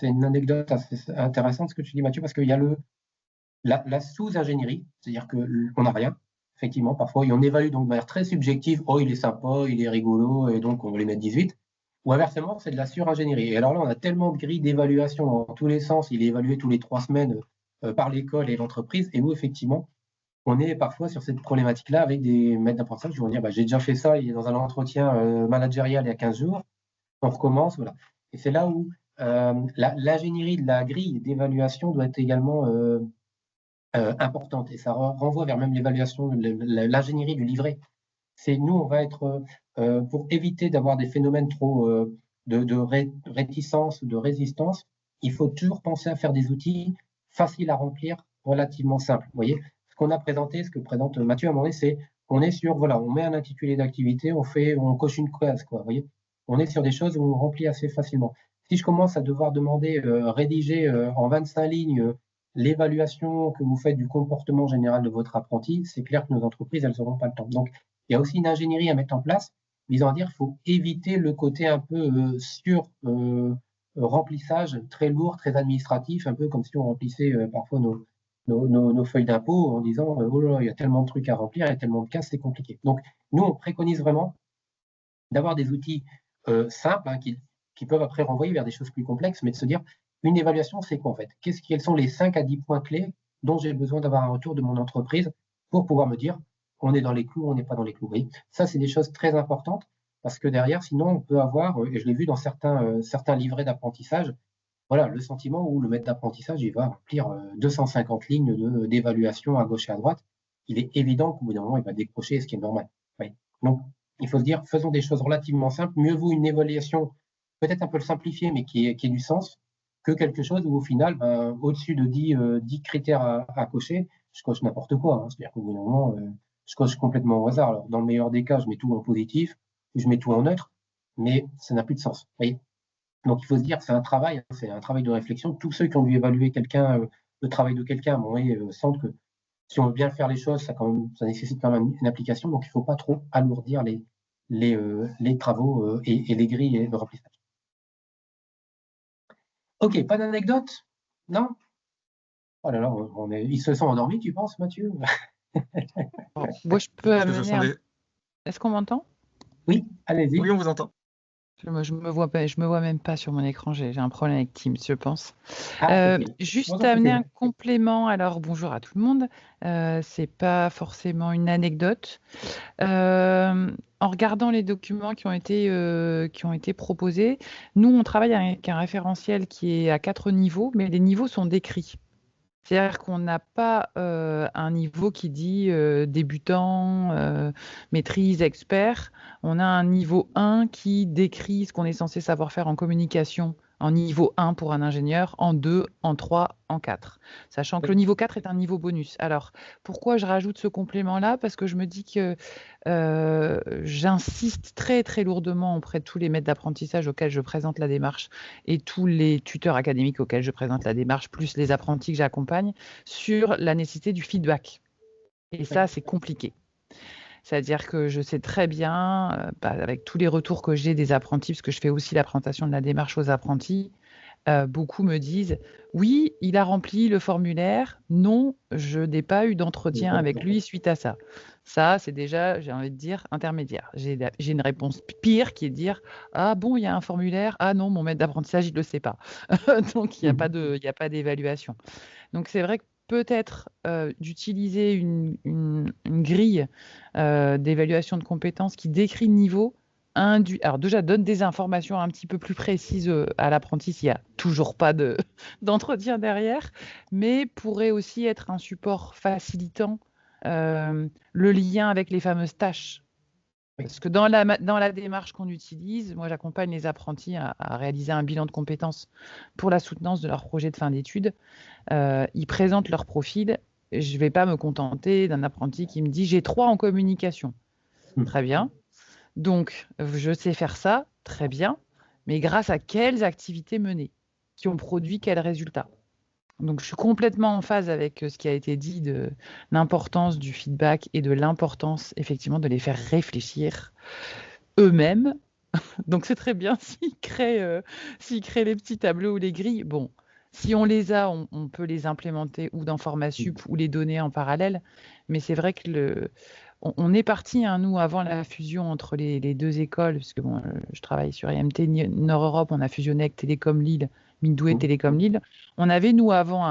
une anecdote assez intéressante ce que tu dis, Mathieu, parce qu'il y a la sous-ingénierie, c'est-à-dire qu'on n'a rien, effectivement, parfois, et on évalue donc de manière très subjective, oh, il est sympa, il est rigolo, et donc on va lui mettre 18. Ou inversement, c'est de la sur-ingénierie. Et alors là, on a tellement de grilles d'évaluation dans tous les sens, il est évalué tous les 3 semaines par l'école et l'entreprise, et nous, effectivement, on est parfois sur cette problématique-là avec des maîtres d'apprentissage qui vont dire j'ai déjà fait ça, il est dans un entretien managérial il y a 15 jours, on recommence, voilà. Et c'est là où l'ingénierie de la grille d'évaluation doit être également importante. Et ça renvoie vers même l'évaluation, l'ingénierie du livret. C'est nous, on va être, pour éviter d'avoir des phénomènes trop de réticence, de résistance, il faut toujours penser à faire des outils faciles à remplir, relativement simples. Vous voyez, ce qu'on a présenté, ce que présente Mathieu à un moment donné, c'est on est sur, voilà, on met un intitulé d'activité, on coche une case, quoi. Vous voyez, on est sur des choses où on remplit assez facilement. Si je commence à devoir demander, rédiger en 25 lignes l'évaluation que vous faites du comportement général de votre apprenti, c'est clair que nos entreprises, elles n'auront pas le temps. Donc, il y a aussi une ingénierie à mettre en place, visant à dire qu'il faut éviter le côté un peu sur remplissage très lourd, très administratif, un peu comme si on remplissait parfois nos feuilles d'impôt en disant oh là, il y a tellement de trucs à remplir, il y a tellement de cas, c'est compliqué. Donc, nous, on préconise vraiment d'avoir des outils simples qui peuvent après renvoyer vers des choses plus complexes, mais de se dire une évaluation, c'est quoi en fait? Quels sont les 5 à 10 points clés dont j'ai besoin d'avoir un retour de mon entreprise pour pouvoir me dire on est dans les clous, on n'est pas dans les clous. Oui, ça, c'est des choses très importantes parce que derrière, sinon, on peut avoir, et je l'ai vu dans certains livrets d'apprentissage, voilà, le sentiment où le maître d'apprentissage, il va remplir 250 lignes d'évaluation à gauche et à droite. Il est évident qu'au bout d'un moment, il va décrocher, ce qui est normal. Oui. Donc, il faut se dire, faisons des choses relativement simples. Mieux vaut une évaluation peut-être un peu simplifiée, mais qui ait du sens, que quelque chose où au final, au-dessus de 10 critères à cocher, je coche n'importe quoi. C'est-à-dire qu'au bout d'un moment, je coche complètement au hasard. Alors, dans le meilleur des cas, je mets tout en positif, ou je mets tout en neutre, mais ça n'a plus de sens. Vous voyez. Donc, il faut se dire que c'est un travail de réflexion. Tous ceux qui ont dû évaluer quelqu'un le travail de quelqu'un. Bon, oui, semble que si on veut bien faire les choses, ça nécessite quand même une application, donc il ne faut pas trop alourdir les travaux et les grilles et le remplissage. Ok, pas d'anecdote? Non? Oh là là, ils se sont endormis, tu penses, Mathieu? Moi, je peux Parce que ce sont amener. des... Est-ce qu'on m'entend? Oui, allez-y. Oui, on vous entend. Je me vois même pas sur mon écran. J'ai un problème avec Teams, je pense. Ah, ok. Juste Bonjour, amener un Mathieu. complément. Alors, bonjour à tout le monde. C'est pas forcément une anecdote. En regardant les documents qui ont été proposés, nous, on travaille avec un référentiel qui est à 4 niveaux, mais les niveaux sont décrits. C'est-à-dire qu'on n'a pas un niveau qui dit débutant, maîtrise, expert. On a un niveau 1 qui décrit ce qu'on est censé savoir faire en communication en niveau 1 pour un ingénieur, en 2, en 3, en 4. Sachant que le niveau 4 est un niveau bonus. Alors, pourquoi je rajoute ce complément-là? Parce que je me dis que j'insiste très très lourdement auprès de tous les maîtres d'apprentissage auxquels je présente la démarche et tous les tuteurs académiques auxquels je présente la démarche, plus les apprentis que j'accompagne, sur la nécessité du feedback. Et ça, c'est compliqué. C'est-à-dire que je sais très bien, avec tous les retours que j'ai des apprentis, parce que je fais aussi la présentation de la démarche aux apprentis, beaucoup me disent « Oui, il a rempli le formulaire. Non, je n'ai pas eu d'entretien avec lui suite à ça. » Ça, c'est déjà, j'ai envie de dire, intermédiaire. J'ai une réponse pire qui est de dire « Ah bon, il y a un formulaire. Ah non, mon maître d'apprentissage, il ne le sait pas. » Donc, il n'y a pas d'évaluation. Donc, c'est vrai que peut-être d'utiliser une grille d'évaluation de compétences qui décrit le niveau, alors déjà donne des informations un petit peu plus précises à l'apprenti s'il n'y a toujours pas d'entretien derrière, mais pourrait aussi être un support facilitant le lien avec les fameuses tâches. Parce que dans la démarche qu'on utilise, moi j'accompagne les apprentis à réaliser un bilan de compétences pour la soutenance de leur projet de fin d'études. Ils présentent leur profil. Je ne vais pas me contenter d'un apprenti qui me dit « j'ai 3 en communication ». Très bien. Donc, je sais faire ça, très bien. Mais grâce à quelles activités menées qui ont produit quels résultats? Donc, je suis complètement en phase avec ce qui a été dit de l'importance du feedback et de l'importance, effectivement, de les faire réfléchir eux-mêmes. Donc, c'est très bien s'ils créent les petits tableaux ou les grilles. Bon, si on les a, on peut les implémenter ou dans FormaSup ou les donner en parallèle. Mais c'est vrai que on est parti, hein, nous, avant la fusion entre les deux écoles, puisque bon, je travaille sur IMT Nord-Europe, on a fusionné avec Télécom Lille, Mindoué Télécom Lille. On avait, nous, avant,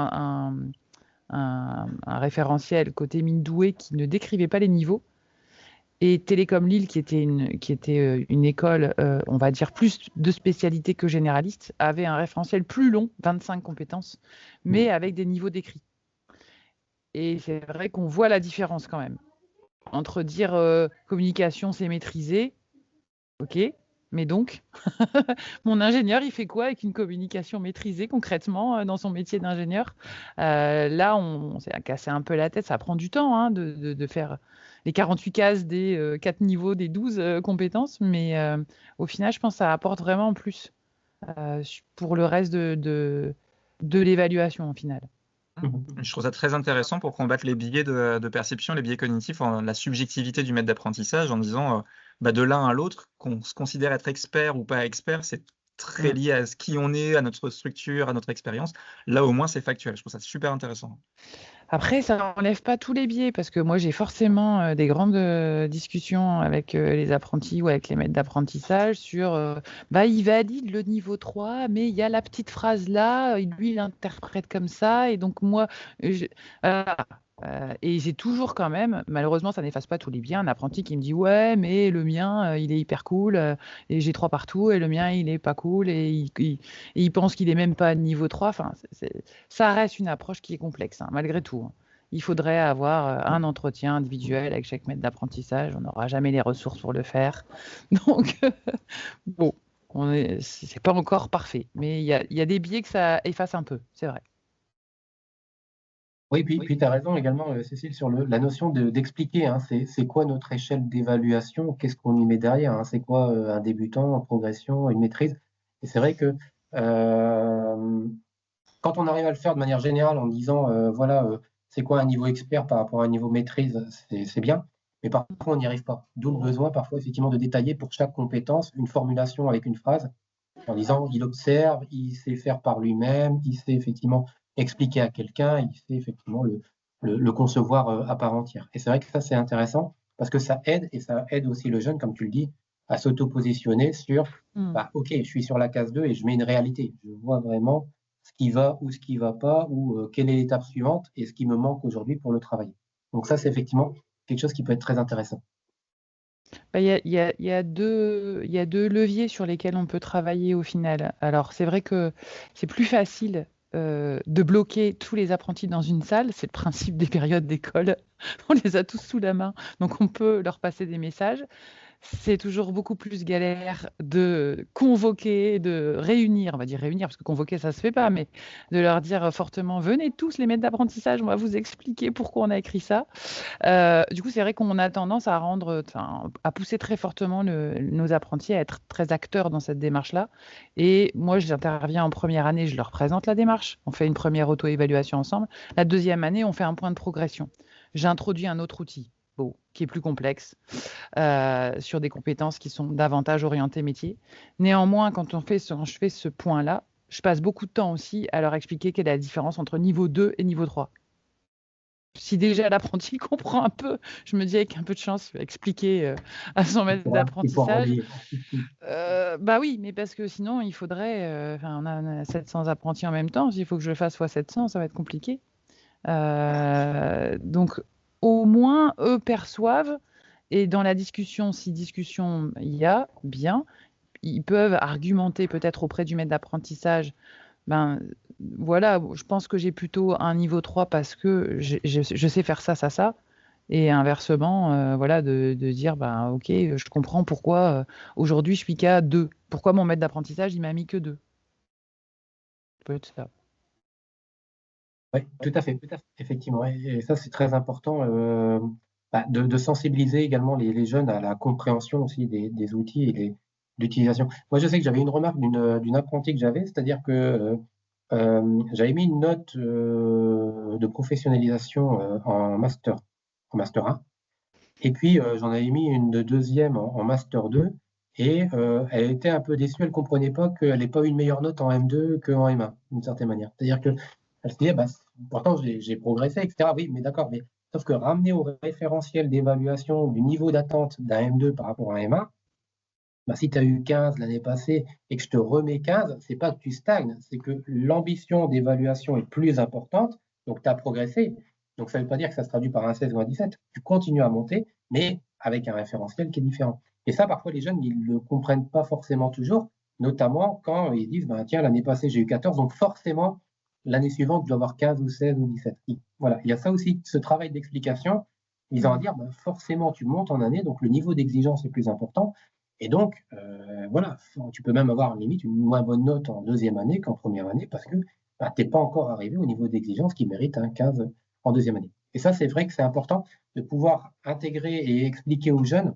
un référentiel côté Mindoué qui ne décrivait pas les niveaux. Et Télécom Lille, qui était une école, on va dire, plus de spécialité que généraliste, avait un référentiel plus long, 25 compétences, mais avec des niveaux décrits. Et c'est vrai qu'on voit la différence quand même. Entre dire communication, c'est maîtrisé, ok, mais donc, mon ingénieur, il fait quoi avec une communication maîtrisée concrètement dans son métier d'ingénieur? Là, on s'est cassé un peu la tête, ça prend du temps hein, de faire les 48 cases des 4 niveaux, des 12 compétences, mais au final, je pense que ça apporte vraiment plus pour le reste de l'évaluation au final. Je trouve ça très intéressant pour combattre les biais de perception, les biais cognitifs, la subjectivité du maître d'apprentissage en disant de l'un à l'autre, qu'on se considère être expert ou pas expert, c'est très lié à qui on est, à notre structure, à notre expérience. Là, au moins, c'est factuel. Je trouve ça super intéressant. Après, ça n'enlève pas tous les biais, parce que moi, j'ai forcément des grandes discussions avec les apprentis ou avec les maîtres d'apprentissage sur il valide le niveau 3, mais il y a la petite phrase là, lui, il interprète comme ça, et donc moi, et j'ai toujours quand même, malheureusement, ça n'efface pas tous les biais, un apprenti qui me dit « Ouais, mais le mien, il est hyper cool, et j'ai 3 partout, et le mien, il est pas cool, et il pense qu'il est même pas niveau 3. » Enfin, ça reste une approche qui est complexe, hein, malgré tout. Il faudrait avoir un entretien individuel avec chaque maître d'apprentissage. On n'aura jamais les ressources pour le faire. Donc, bon, c'est pas encore parfait. Mais il y a des biais que ça efface un peu, c'est vrai. Oui, puis tu as raison également, Cécile, sur la notion d'expliquer. Hein, c'est quoi notre échelle d'évaluation? Qu'est-ce qu'on y met derrière? Hein, c'est quoi un débutant, en progression, une maîtrise? Et c'est vrai que quand on arrive à le faire de manière générale en disant, voilà, c'est quoi un niveau expert par rapport à un niveau maîtrise, c'est bien. Mais parfois, on n'y arrive pas. D'où le besoin, parfois, effectivement, de détailler pour chaque compétence une formulation avec une phrase en disant il observe, il sait faire par lui-même, il sait effectivement expliquer à quelqu'un, il sait effectivement le concevoir à part entière. Et c'est vrai que ça, c'est intéressant parce que ça aide et ça aide aussi le jeune, comme tu le dis, à s'auto-positionner sur OK, je suis sur la case 2 et je mets une réalité. Je vois vraiment ce qui va ou ce qui ne va pas, ou quelle est l'étape suivante et ce qui me manque aujourd'hui pour le travailler. Donc ça, c'est effectivement quelque chose qui peut être très intéressant. Il y a deux leviers sur lesquels on peut travailler au final. Alors, c'est vrai que c'est plus facile de bloquer tous les apprentis dans une salle. C'est le principe des périodes d'école. On les a tous sous la main, donc on peut leur passer des messages. C'est toujours beaucoup plus galère de convoquer, de réunir, on va dire réunir, parce que convoquer, ça se fait pas, mais de leur dire fortement, venez tous les maîtres d'apprentissage, on va vous expliquer pourquoi on a écrit ça. Du coup, c'est vrai qu'on a tendance à pousser très fortement nos apprentis à être très acteurs dans cette démarche-là. Et moi, j'interviens en première année, je leur présente la démarche. On fait une première auto-évaluation ensemble. La deuxième année, on fait un point de progression. J'introduis un autre outil, qui est plus complexe, sur des compétences qui sont davantage orientées métier. Néanmoins, quand je fais ce point-là, je passe beaucoup de temps aussi à leur expliquer quelle est la différence entre niveau 2 et niveau 3. Si déjà l'apprenti comprend un peu, je me dis avec un peu de chance, il va expliquer à son maître d'apprentissage. Bah oui, mais parce que sinon, il faudrait. On a 700 apprentis en même temps. S'il faut que je le fasse fois 700, ça va être compliqué. Donc, au moins, eux perçoivent. Et dans la discussion, si discussion il y a, bien, ils peuvent argumenter peut-être auprès du maître d'apprentissage. Ben voilà, je pense que j'ai plutôt un niveau 3 parce que je sais faire ça, ça, ça. Et inversement, voilà, de dire, ben ok, je comprends pourquoi aujourd'hui je suis qu'à 2. Pourquoi mon maître d'apprentissage, il m'a mis que 2. Peut-être ça. Oui, tout à fait, effectivement. Et ça, c'est très important de sensibiliser également les jeunes à la compréhension aussi des outils et l'utilisation. Moi, je sais que j'avais une remarque d'une apprentie que j'avais, c'est-à-dire que j'avais mis une note de professionnalisation en master 1, et puis j'en avais mis une de deuxième en master 2, et elle était un peu déçue, elle ne comprenait pas qu'elle n'ait pas eu une meilleure note en M2 qu'en M1, d'une certaine manière. C'est-à-dire qu'elle se disait, bah, pourtant j'ai progressé, etc. Oui, mais d'accord, mais sauf que ramener au référentiel d'évaluation du niveau d'attente d'un M2 par rapport à un M1, bah, si tu as eu 15 l'année passée et que je te remets 15, c'est pas que tu stagnes, c'est que l'ambition d'évaluation est plus importante, donc tu as progressé. Donc ça ne veut pas dire que ça se traduit par un 16 ou un 17. Tu continues à monter, mais avec un référentiel qui est différent. Et ça, parfois, les jeunes, ils ne le comprennent pas forcément toujours, notamment quand ils disent, bah, tiens, l'année passée, j'ai eu 14, donc forcément, l'année suivante, je dois avoir 15 ou 16 ou 17. Voilà, il y a ça aussi, ce travail d'explication, ils ont à dire, bah, forcément, tu montes en année, donc le niveau d'exigence est plus important. Et donc, voilà, tu peux même avoir limite une moins bonne note en deuxième année qu'en première année parce que bah, tu n'es pas encore arrivé au niveau d'exigence qui mérite un 15 en deuxième année. Et ça, c'est vrai que c'est important de pouvoir intégrer et expliquer aux jeunes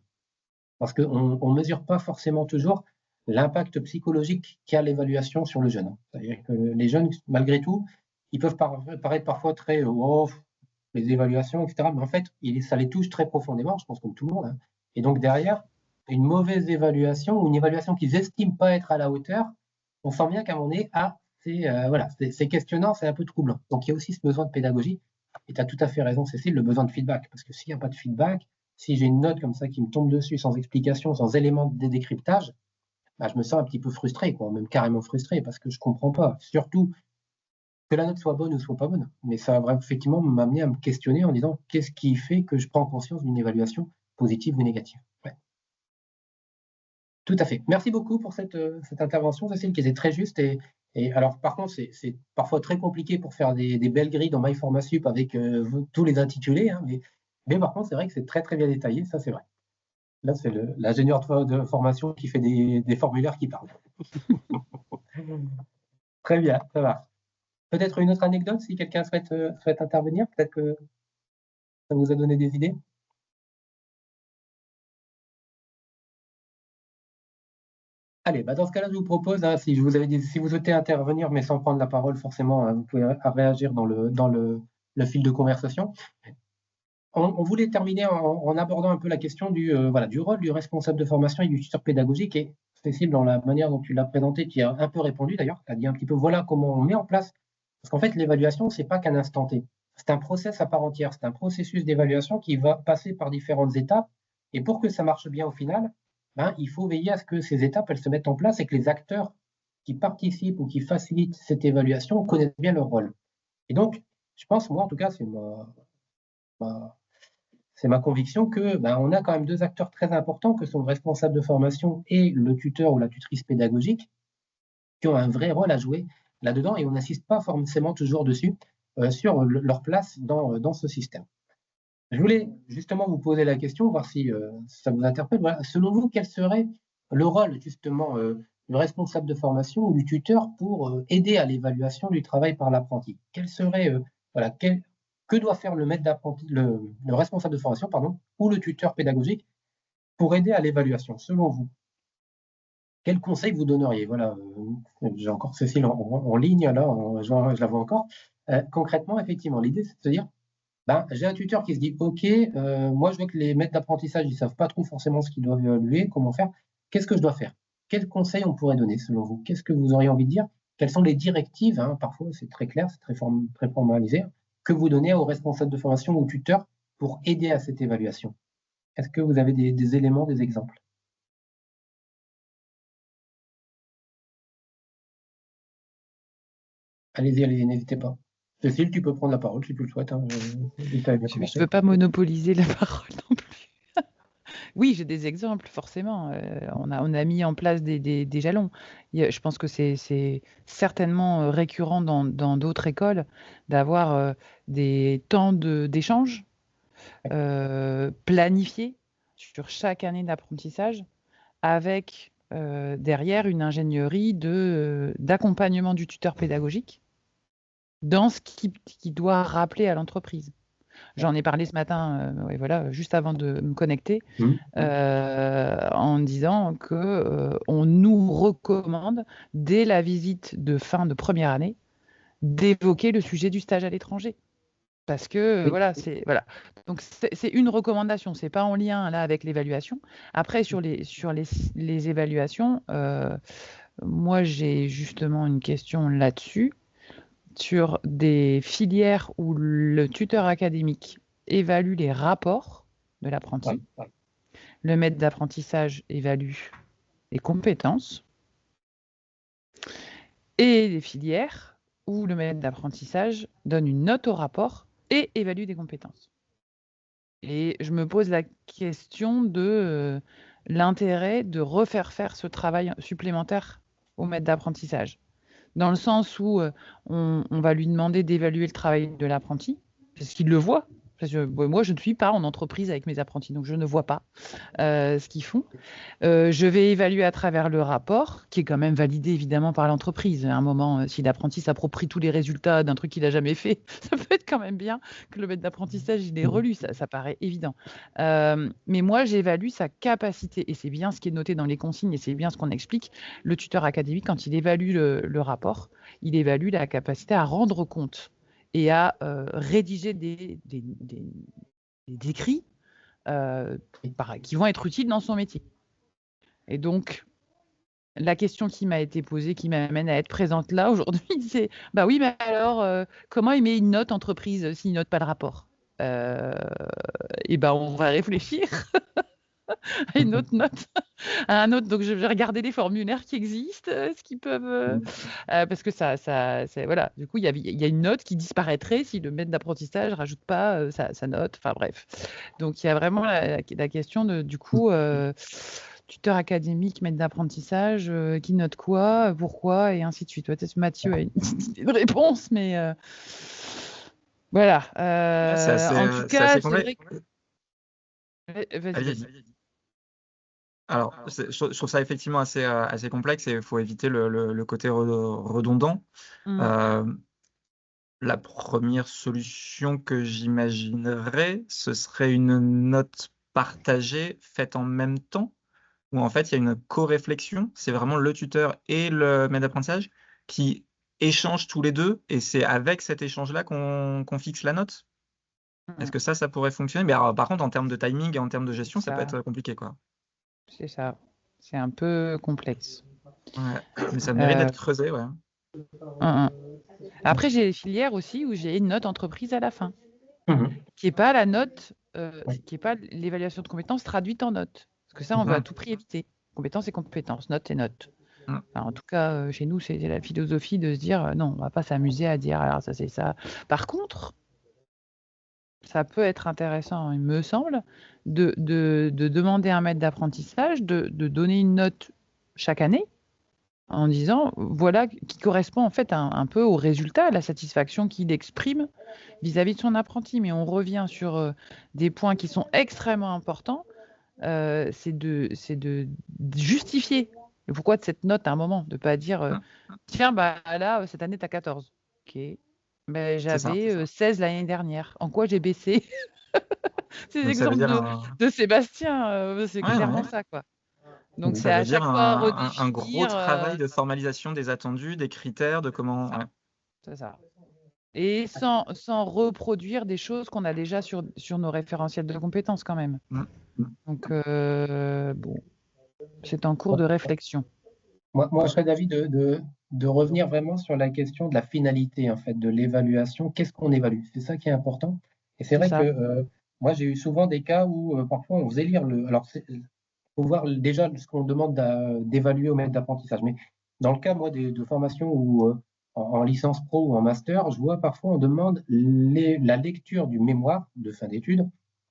parce qu'on ne mesure pas forcément toujours l'impact psychologique qu'a l'évaluation sur le jeune. C'est-à-dire que les jeunes, malgré tout, ils peuvent paraître parfois très les évaluations, etc. Mais en fait, ça les touche très profondément, je pense comme tout le monde. Hein. Et donc derrière, une mauvaise évaluation ou une évaluation qu'ils n'estiment pas être à la hauteur, on sent bien qu'à un moment donné, c'est questionnant, c'est un peu troublant. Donc il y a aussi ce besoin de pédagogie. Et tu as tout à fait raison, Cécile, le besoin de feedback. Parce que s'il n'y a pas de feedback, si j'ai une note comme ça qui me tombe dessus sans explication, sans élément de décryptage, bah, je me sens un petit peu frustré, quoi, même carrément frustré, parce que je ne comprends pas. Surtout que la note soit bonne ou soit pas bonne. Mais ça va effectivement m'amener à me questionner en disant qu'est-ce qui fait que je prends conscience d'une évaluation positive ou négative. Ouais. Tout à fait. Merci beaucoup pour cette intervention, Cécile, qui était très juste. Et alors, par contre, c'est parfois très compliqué pour faire des belles grilles dans MyFormasup avec tous les intitulés. Hein, mais par contre, c'est vrai que c'est très, très bien détaillé. Ça, c'est vrai. Là, c'est l'ingénieur de formation qui fait des formulaires qui parlent. Très bien, ça va. Peut-être une autre anecdote, si quelqu'un souhaite intervenir. Peut-être que ça vous a donné des idées. Allez, dans ce cas-là, je vous propose, si vous souhaitez intervenir, mais sans prendre la parole, forcément, vous pouvez réagir dans le fil de conversation. On voulait terminer en abordant un peu la question du rôle du responsable de formation et du tuteur pédagogique. Et Cécile, dans la manière dont tu l'as présenté, tu y as un peu répondu d'ailleurs, tu as dit un petit peu voilà comment on met en place. Parce qu'en fait, l'évaluation, c'est pas qu'un instant T. C'est un process à part entière, c'est un processus d'évaluation qui va passer par différentes étapes. Et pour que ça marche bien au final, il faut veiller à ce que ces étapes, elles se mettent en place et que les acteurs qui participent ou qui facilitent cette évaluation connaissent bien leur rôle. Et donc, je pense, moi en tout cas, ma- c'est ma conviction que on a quand même deux acteurs très importants que sont le responsable de formation et le tuteur ou la tutrice pédagogique qui ont un vrai rôle à jouer là-dedans et on n'insiste pas forcément toujours dessus sur leur place dans ce système. Je voulais justement vous poser la question, voir si ça vous interpelle. Voilà, selon vous, quel serait le rôle justement du responsable de formation ou du tuteur pour aider à l'évaluation du travail par l'apprenti? Quel serait que doit faire le maître d'apprenti, le responsable de formation, pardon, ou le tuteur pédagogique pour aider à l'évaluation, selon vous? Quel conseil vous donneriez? Voilà, j'ai encore Cécile en ligne, là, je la vois encore. Concrètement, effectivement, l'idée, c'est de se dire, j'ai un tuteur qui se dit, OK, moi, je vois que les maîtres d'apprentissage, ils ne savent pas trop forcément ce qu'ils doivent évaluer, comment faire. Qu'est-ce que je dois faire? Quels conseils on pourrait donner, selon vous? Qu'est-ce que vous auriez envie de dire? Quelles sont les directives, parfois, c'est très clair, c'est très formalisé, que vous donnez aux responsables de formation ou aux tuteurs pour aider à cette évaluation? Est-ce que vous avez des éléments, des exemples? Allez-y, n'hésitez pas. Cécile, tu peux prendre la parole si tu le souhaites. Je ne veux pas monopoliser la parole non plus. Oui, j'ai des exemples, forcément. On a mis en place des jalons. Je pense que c'est certainement récurrent dans d'autres écoles d'avoir des temps d'échange planifiés sur chaque année d'apprentissage avec derrière une ingénierie d'accompagnement du tuteur pédagogique dans ce qui doit rappeler à l'entreprise. J'en ai parlé ce matin, voilà, juste avant de me connecter, en disant que on nous recommande, dès la visite de fin de première année, d'évoquer le sujet du stage à l'étranger. Parce que voilà. Donc c'est une recommandation, c'est pas en lien là avec l'évaluation. Après sur les évaluations, moi j'ai justement une question là-dessus. Sur des filières où le tuteur académique évalue les rapports de l'apprenti, le maître d'apprentissage évalue les compétences, et des filières où le maître d'apprentissage donne une note au rapport et évalue des compétences. Et je me pose la question de l'intérêt de refaire faire ce travail supplémentaire au maître d'apprentissage. Dans le sens où on va lui demander d'évaluer le travail de l'apprenti, parce qu'il le voit. Parce que moi, je ne suis pas en entreprise avec mes apprentis, donc je ne vois pas ce qu'ils font. Je vais évaluer à travers le rapport, qui est quand même validé évidemment par l'entreprise. À un moment, si l'apprenti s'approprie tous les résultats d'un truc qu'il n'a jamais fait, ça peut être quand même bien que le maître d'apprentissage il ait relu, ça paraît évident. Mais moi, j'évalue sa capacité, et c'est bien ce qui est noté dans les consignes, et c'est bien ce qu'on explique. Le tuteur académique, quand il évalue le rapport, il évalue la capacité à rendre compte et à rédiger des écrits qui vont être utiles dans son métier. Et donc, la question qui m'a été posée, qui m'amène à être présente là aujourd'hui, c'est oui, mais alors, comment il met une note entreprise s'il ne note pas le rapport? Et on va réfléchir à une autre note, à un autre. Donc, je vais regarder les formulaires qui existent, ce qu'ils peuvent. Parce que voilà. Du coup, il y a une note qui disparaîtrait si le maître d'apprentissage ne rajoute pas sa note. Enfin, bref. Donc, il y a vraiment la question du coup. Tuteur académique, maître d'apprentissage, qui note quoi, pourquoi, et ainsi de suite. Peut-être Mathieu a une idée de réponse, mais voilà. En tout cas, c'est vrai que... Vas-y. Alors, je trouve ça effectivement assez complexe et il faut éviter le côté redondant. La première solution que j'imaginerais, ce serait une note partagée faite en même temps. où en fait il y a une co-réflexion, c'est vraiment le tuteur et le maître d'apprentissage qui échangent tous les deux, et c'est avec cet échange-là qu'on fixe la note. Est-ce que ça pourrait fonctionner? Mais alors, par contre, en termes de timing et en termes de gestion, ça peut être compliqué, quoi. C'est ça. C'est un peu complexe. Ouais. Mais ça mérite d'être creusé, ouais. Après, j'ai les filières aussi où j'ai une note entreprise à la fin, Mhm. qui n'est pas la note, Oui. qui n'est pas l'évaluation de compétences traduite en note. Parce que ça, on veut à tout prix éviter. Compétences et compétences, notes et notes. Mhm. Enfin, en tout cas, chez nous, c'est la philosophie de se dire non, on ne va pas s'amuser à dire alors ça, c'est ça. Par contre, ça peut être intéressant, il me semble, de demander à un maître d'apprentissage de donner une note chaque année en disant, voilà, qui correspond en fait un peu au résultat, à la satisfaction qu'il exprime vis-à-vis de son apprenti. Mais on revient sur des points qui sont extrêmement importants, c'est de justifier le pourquoi de cette note à un moment, de ne pas dire, tiens, bah là, cette année, tu as 14. Ok. Ben, j'avais 16 l'année dernière. En quoi j'ai baissé? C'est l'exemple de Sébastien, c'est clairement ça, quoi. Donc, c'est Ça à veut dire chaque fois un gros redéfinir. travail de formalisation des attendus, des critères, de comment. Ouais. C'est ça. Et sans reproduire des choses qu'on a déjà sur nos référentiels de compétences, quand même. Donc, bon, c'est en cours de réflexion. Moi, je serais d'avis de revenir vraiment sur la question de la finalité, en fait, de l'évaluation. Qu'est-ce qu'on évalue? C'est ça qui est important. Et c'est vrai que moi, j'ai eu souvent des cas où parfois on faisait lire le. Alors, il faut voir déjà ce qu'on demande d'évaluer au maître d'apprentissage. Mais dans le cas, moi, de formation ou en licence pro ou en master, je vois parfois on demande la lecture du mémoire de fin d'études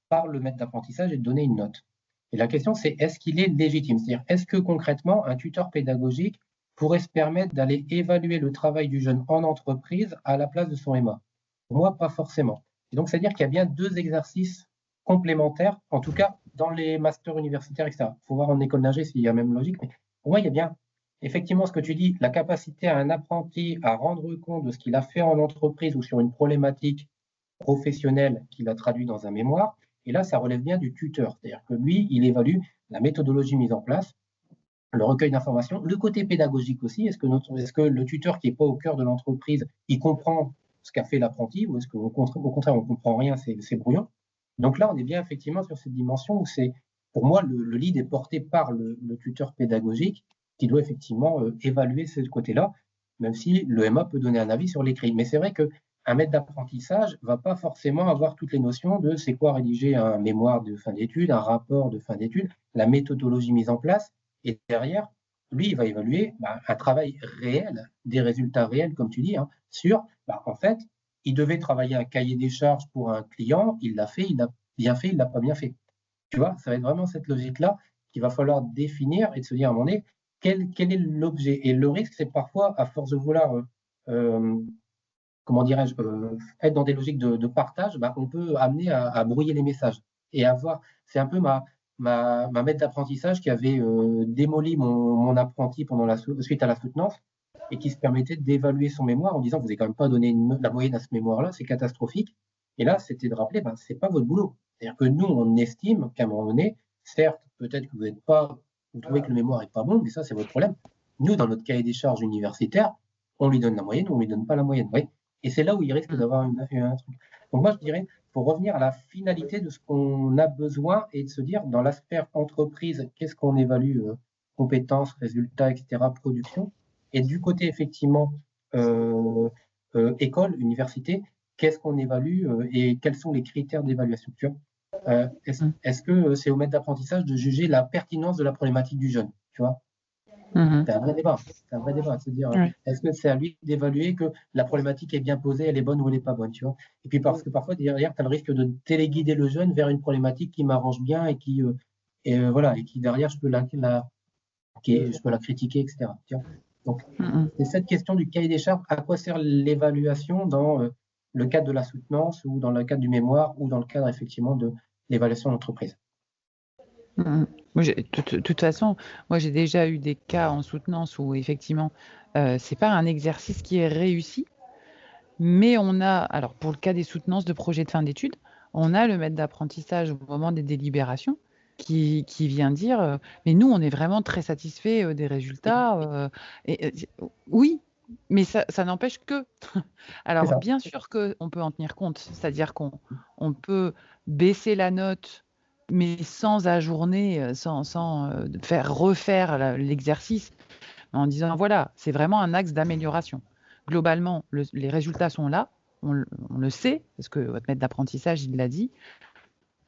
par le maître d'apprentissage et de donner une note. Et la question, c'est est-ce qu'il est légitime? C'est-à-dire, est-ce que concrètement, un tuteur pédagogique pourrait se permettre d'aller évaluer le travail du jeune en entreprise à la place de son MA? Pour moi, pas forcément. Et donc, c'est-à-dire qu'il y a bien deux exercices complémentaires, en tout cas dans les masters universitaires, etc. Il faut voir en école d'ingé s'il y a même logique, mais pour moi, il y a bien effectivement ce que tu dis, la capacité à un apprenti à rendre compte de ce qu'il a fait en entreprise ou sur une problématique professionnelle qu'il a traduit dans un mémoire. Et là, ça relève bien du tuteur. C'est-à-dire que lui, il évalue la méthodologie mise en place, le recueil d'informations, le côté pédagogique aussi. Est-ce que le tuteur qui n'est pas au cœur de l'entreprise, il comprend ce qu'a fait l'apprenti ou est-ce qu'au contraire, on ne comprend rien, c'est brouillon? Donc là, on est bien effectivement sur cette dimension où c'est, pour moi, le lead est porté par le tuteur pédagogique qui doit effectivement évaluer ce côté-là, même si le MA peut donner un avis sur l'écrit. Mais c'est vrai qu'un maître d'apprentissage ne va pas forcément avoir toutes les notions de c'est quoi rédiger un mémoire de fin d'études, un rapport de fin d'études, la méthodologie mise en place. Et derrière, lui, il va évaluer un travail réel, des résultats réels, comme tu dis, sur, en fait, il devait travailler un cahier des charges pour un client, il l'a fait, il l'a bien fait, il l'a pas bien fait. Tu vois, ça va être vraiment cette logique-là qu'il va falloir définir et de se dire à un moment donné, quel est l'objet? Et le risque, c'est parfois, à force de vouloir, comment dirais-je, être dans des logiques de partage, on peut amener à brouiller les messages. Et avoir, c'est un peu ma maître d'apprentissage qui avait démoli mon apprenti suite à la soutenance et qui se permettait d'évaluer son mémoire en disant vous n'avez quand même pas donné la moyenne à ce mémoire-là, c'est catastrophique. Et là, c'était de rappeler, c'est pas votre boulot. C'est-à-dire que nous, on estime qu'à un moment donné, certes, peut-être que vous trouvez que le mémoire est pas bon, mais ça, c'est votre problème. Nous, dans notre cahier des charges universitaire, on lui donne la moyenne ou on lui donne pas la moyenne. Ouais. Et c'est là où il risque d'avoir un truc. Donc moi, je dirais, pour revenir à la finalité de ce qu'on a besoin et de se dire, dans l'aspect entreprise, qu'est-ce qu'on évalue, compétences, résultats, etc., production. Et du côté, effectivement, école, université, qu'est-ce qu'on évalue et quels sont les critères d'évaluation? Est-ce que c'est au maître d'apprentissage de juger la pertinence de la problématique du jeune? Tu vois? C'est un vrai débat. C'est un vrai débat. C'est-à-dire, est-ce que c'est à lui d'évaluer que la problématique est bien posée, elle est bonne ou elle n'est pas bonne, tu vois? Et puis parce que parfois, derrière, tu as le risque de téléguider le jeune vers une problématique qui m'arrange bien et qui, voilà, et qui derrière, je peux la critiquer, etc. Tu vois? Donc, c'est cette question du cahier des charges. À quoi sert l'évaluation dans le cadre de la soutenance ou dans le cadre du mémoire ou dans le cadre, effectivement, de l'évaluation d'entreprise? De toute façon, moi j'ai déjà eu des cas en soutenance où effectivement c'est pas un exercice qui est réussi, mais on a, alors pour le cas des soutenances de projets de fin d'études, on a le maître d'apprentissage au moment des délibérations qui vient dire mais nous, on est vraiment très satisfaits des résultats. Oui, mais ça n'empêche que. Alors, ça. bien sûr qu'on peut en tenir compte, c'est-à-dire qu'on peut baisser la note, mais sans ajourner, sans refaire l'exercice, en disant voilà, c'est vraiment un axe d'amélioration. Globalement, les résultats sont là, on le sait, parce que votre maître d'apprentissage, il l'a dit.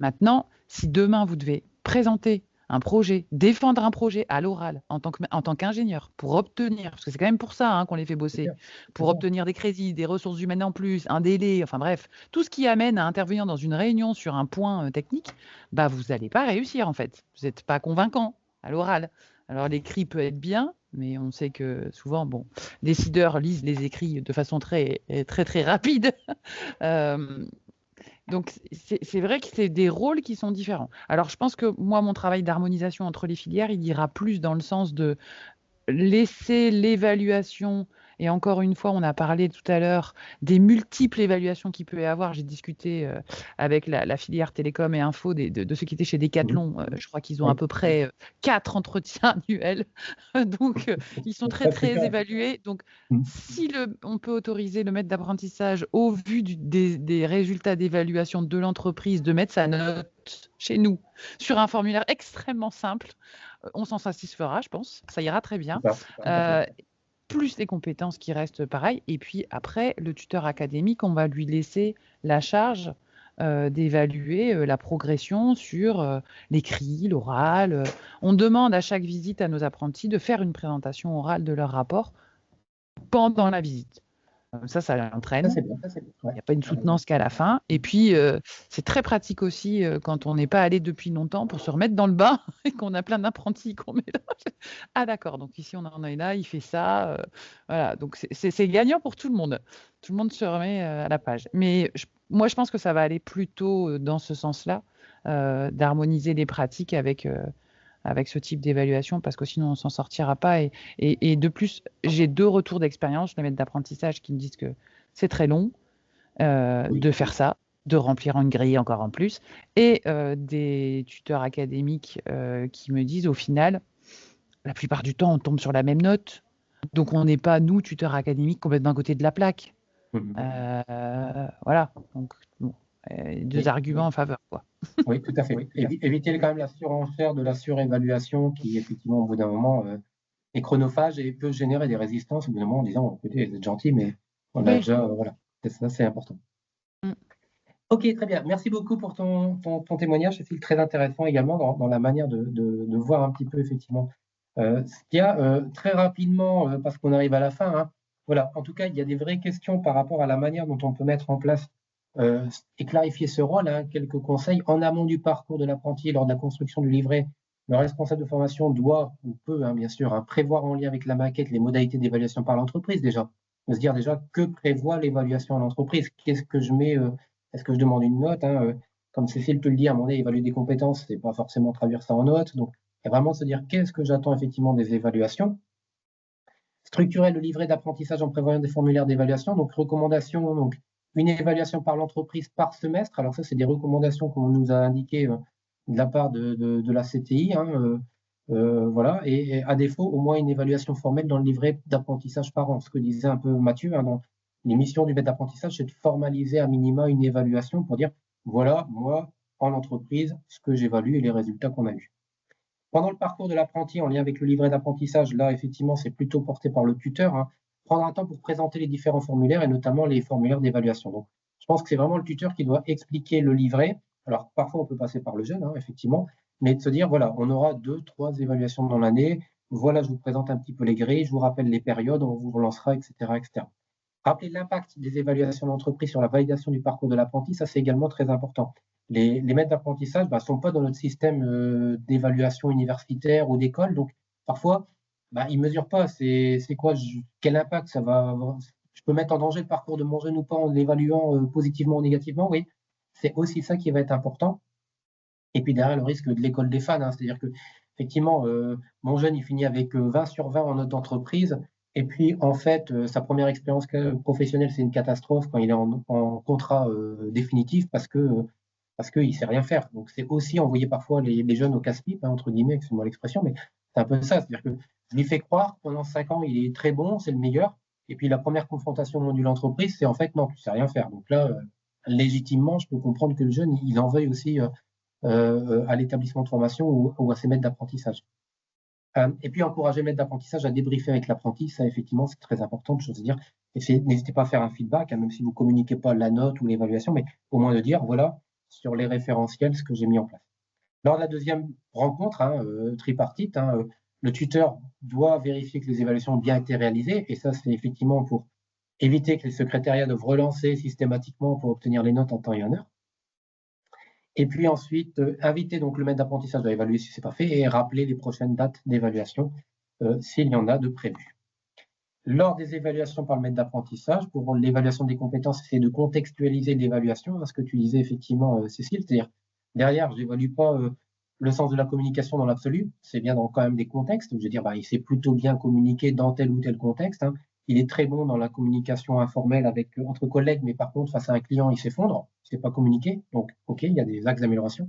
Maintenant, si demain vous devez présenter un projet, défendre un projet à l'oral en tant qu'ingénieur pour obtenir, parce que c'est quand même pour ça qu'on les fait bosser, pour obtenir des crédits, des ressources humaines en plus, un délai, enfin bref, tout ce qui amène à intervenir dans une réunion sur un point technique, bah vous n'allez pas réussir en fait. Vous n'êtes pas convaincant à l'oral. Alors l'écrit peut être bien, mais on sait que souvent, bon, les décideurs lisent les écrits de façon très très très rapide. Donc, c'est vrai que c'est des rôles qui sont différents. Alors, je pense que moi, mon travail d'harmonisation entre les filières, il ira plus dans le sens de laisser l'évaluation, et encore une fois, on a parlé tout à l'heure des multiples évaluations qu'il peut y avoir. J'ai discuté avec la filière télécom et info de ceux qui étaient chez Decathlon. Je crois qu'ils ont à peu près 4 entretiens annuels. Donc, ils sont très, très évalués. Donc, si on peut autoriser le maître d'apprentissage, au vu des résultats d'évaluation de l'entreprise, de mettre sa note chez nous sur un formulaire extrêmement simple, on s'en satisfera, je pense. Ça ira très bien. Plus les compétences qui restent pareilles. Et puis après, le tuteur académique, on va lui laisser la charge d'évaluer la progression sur l'écrit, l'oral. On demande à chaque visite à nos apprentis de faire une présentation orale de leur rapport pendant la visite. Ça l'entraîne. Il n'y a pas une soutenance qu'à la fin. Et puis, c'est très pratique aussi quand on n'est pas allé depuis longtemps pour se remettre dans le bain et qu'on a plein d'apprentis qu'on mélange. Ah d'accord, donc ici on en est là, il fait ça. Voilà, donc c'est gagnant pour tout le monde. Tout le monde se remet à la page. Mais moi, je pense que ça va aller plutôt dans ce sens-là, d'harmoniser les pratiques avec ce type d'évaluation, parce que sinon on s'en sortira pas. Et de plus, j'ai 2 retours d'expérience, les maîtres d'apprentissage qui me disent que c'est très long de faire ça, de remplir une grille encore en plus, et des tuteurs académiques qui me disent au final, la plupart du temps on tombe sur la même note, donc on n'est pas, nous, tuteurs académiques, complètement à côté de la plaque. Voilà, donc bon, 2 arguments en faveur, quoi. Oui, tout à fait. Éviter quand même la surenchère de la surévaluation qui, effectivement, au bout d'un moment, est chronophage et peut générer des résistances au bout d'un moment en disant écoutez, vous êtes gentil, mais on a déjà. Voilà, ça, c'est important. Ok, très bien. Merci beaucoup pour ton témoignage. C'est très intéressant également dans la manière de voir un petit peu, effectivement, ce qu'il y a très rapidement, parce qu'on arrive à la fin. Voilà, en tout cas, il y a des vraies questions par rapport à la manière dont on peut mettre en place et clarifier ce rôle. Quelques conseils en amont du parcours de l'apprenti lors de la construction du livret. Le responsable de formation doit ou peut, bien sûr, prévoir en lien avec la maquette les modalités d'évaluation par l'entreprise déjà. De se dire déjà que prévoit l'évaluation en entreprise. Qu'est-ce que je mets Est-ce que je demande une note Comme Cécile te le dit, à un moment donné, évaluer des compétences, c'est pas forcément traduire ça en notes. Donc, il y a vraiment se dire qu'est-ce que j'attends effectivement des évaluations. Structurer le livret d'apprentissage en prévoyant des formulaires d'évaluation. Donc, recommandations, donc une évaluation par l'entreprise par semestre. Alors ça, c'est des recommandations qu'on nous a indiquées de la part de la CTI. Voilà. Et à défaut, au moins une évaluation formelle dans le livret d'apprentissage par an. Ce que disait un peu Mathieu, dans les missions du maître d'apprentissage, c'est de formaliser à minima une évaluation pour dire, voilà, moi, en entreprise, ce que j'évalue et les résultats qu'on a eus. Pendant le parcours de l'apprenti, en lien avec le livret d'apprentissage, là, effectivement, c'est plutôt porté par le tuteur. Prendre un temps pour présenter les différents formulaires et notamment les formulaires d'évaluation. Donc, je pense que c'est vraiment le tuteur qui doit expliquer le livret. Alors, parfois, on peut passer par le jeune, effectivement, mais de se dire, voilà, on aura 2, 3 évaluations dans l'année. Voilà, je vous présente un petit peu les grilles, je vous rappelle les périodes, on vous relancera, etc., etc. Rappeler l'impact des évaluations d'entreprise sur la validation du parcours de l'apprenti, ça, c'est également très important. Les maîtres d'apprentissage ne sont pas dans notre système d'évaluation universitaire ou d'école, donc parfois, ils ne mesurent pas c'est quoi, quel impact ça va avoir. Je peux mettre en danger le parcours de mon jeune ou pas en l'évaluant positivement ou négativement, oui. C'est aussi ça qui va être important. Et puis derrière, le risque de l'école des fans, c'est-à-dire que effectivement, mon jeune, il finit avec 20 sur 20 en note d'entreprise, et puis en fait, sa première expérience professionnelle, c'est une catastrophe quand il est en contrat définitif, parce que parce qu'il ne sait rien faire. Donc, c'est aussi envoyer parfois les jeunes au casse-pipe, hein, entre guillemets, excusez-moi l'expression, mais c'est un peu ça. C'est-à-dire que je lui fais croire pendant 5 ans, il est très bon, c'est le meilleur. Et puis, la première confrontation au monde de l'entreprise, c'est en fait, non, tu ne sais rien faire. Donc là, légitimement, je peux comprendre que le jeune, il en veuille aussi à l'établissement de formation ou à ses maîtres d'apprentissage. Et puis, encourager le maître d'apprentissage à débriefer avec l'apprenti, ça, effectivement, c'est très important de chose à dire. N'hésitez pas à faire un feedback, hein, même si vous ne communiquez pas la note ou l'évaluation, mais au moins de dire, voilà, sur les référentiels, ce que j'ai mis en place. Lors de la deuxième rencontre, hein, tripartite, hein, le tuteur doit vérifier que les évaluations ont bien été réalisées, et ça, c'est effectivement pour éviter que les secrétariats doivent relancer systématiquement pour obtenir les notes en temps et en heure. Et puis ensuite, inviter donc le maître d'apprentissage à évaluer si ce n'est pas fait et rappeler les prochaines dates d'évaluation s'il y en a de prévues. Lors des évaluations par le maître d'apprentissage, pour l'évaluation des compétences, c'est de contextualiser l'évaluation, ce que tu disais effectivement, Cécile, c'est-à-dire derrière, je n'évalue pas le sens de la communication dans l'absolu, c'est bien dans quand même des contextes, je veux dire, il sait plutôt bien communiquer dans tel ou tel contexte, hein. Il est très bon dans la communication informelle entre collègues, mais par contre, face à un client, il s'effondre, il ne sait pas communiquer, donc ok, il y a des axes d'amélioration.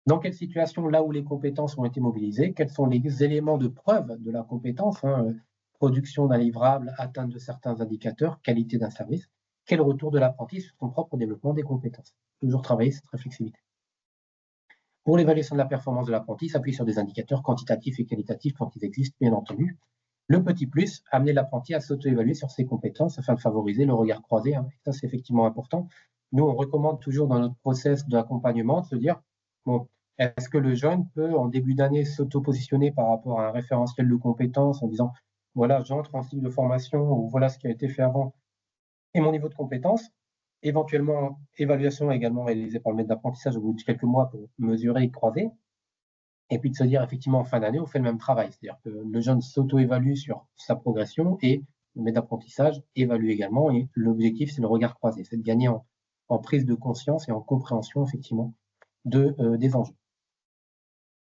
Dans quelle situation, là où les compétences ont été mobilisées, quels sont les éléments de preuve de la compétence, hein, production d'un livrable, atteinte de certains indicateurs, qualité d'un service, quel retour de l'apprenti sur son propre développement des compétences. Toujours travailler cette réflexivité. Pour l'évaluation de la performance de l'apprenti, s'appuie sur des indicateurs quantitatifs et qualitatifs quand ils existent, bien entendu. Le petit plus, amener l'apprenti à s'auto-évaluer sur ses compétences afin de favoriser le regard croisé. Hein. Ça, c'est effectivement important. Nous, on recommande toujours dans notre process d'accompagnement de se dire, bon, est-ce que le jeune peut, en début d'année, s'auto-positionner par rapport à un référentiel de compétences en disant, voilà, j'entre en cycle de formation ou voilà ce qui a été fait avant et mon niveau de compétences. Éventuellement, évaluation également réalisée par le maître d'apprentissage au bout de quelques mois pour mesurer et croiser. Et puis de se dire, effectivement, en fin d'année, on fait le même travail. C'est-à-dire que le jeune s'auto-évalue sur sa progression et le maître d'apprentissage évalue également. Et l'objectif, c'est le regard croisé. C'est de gagner en prise de conscience et en compréhension, effectivement, des enjeux.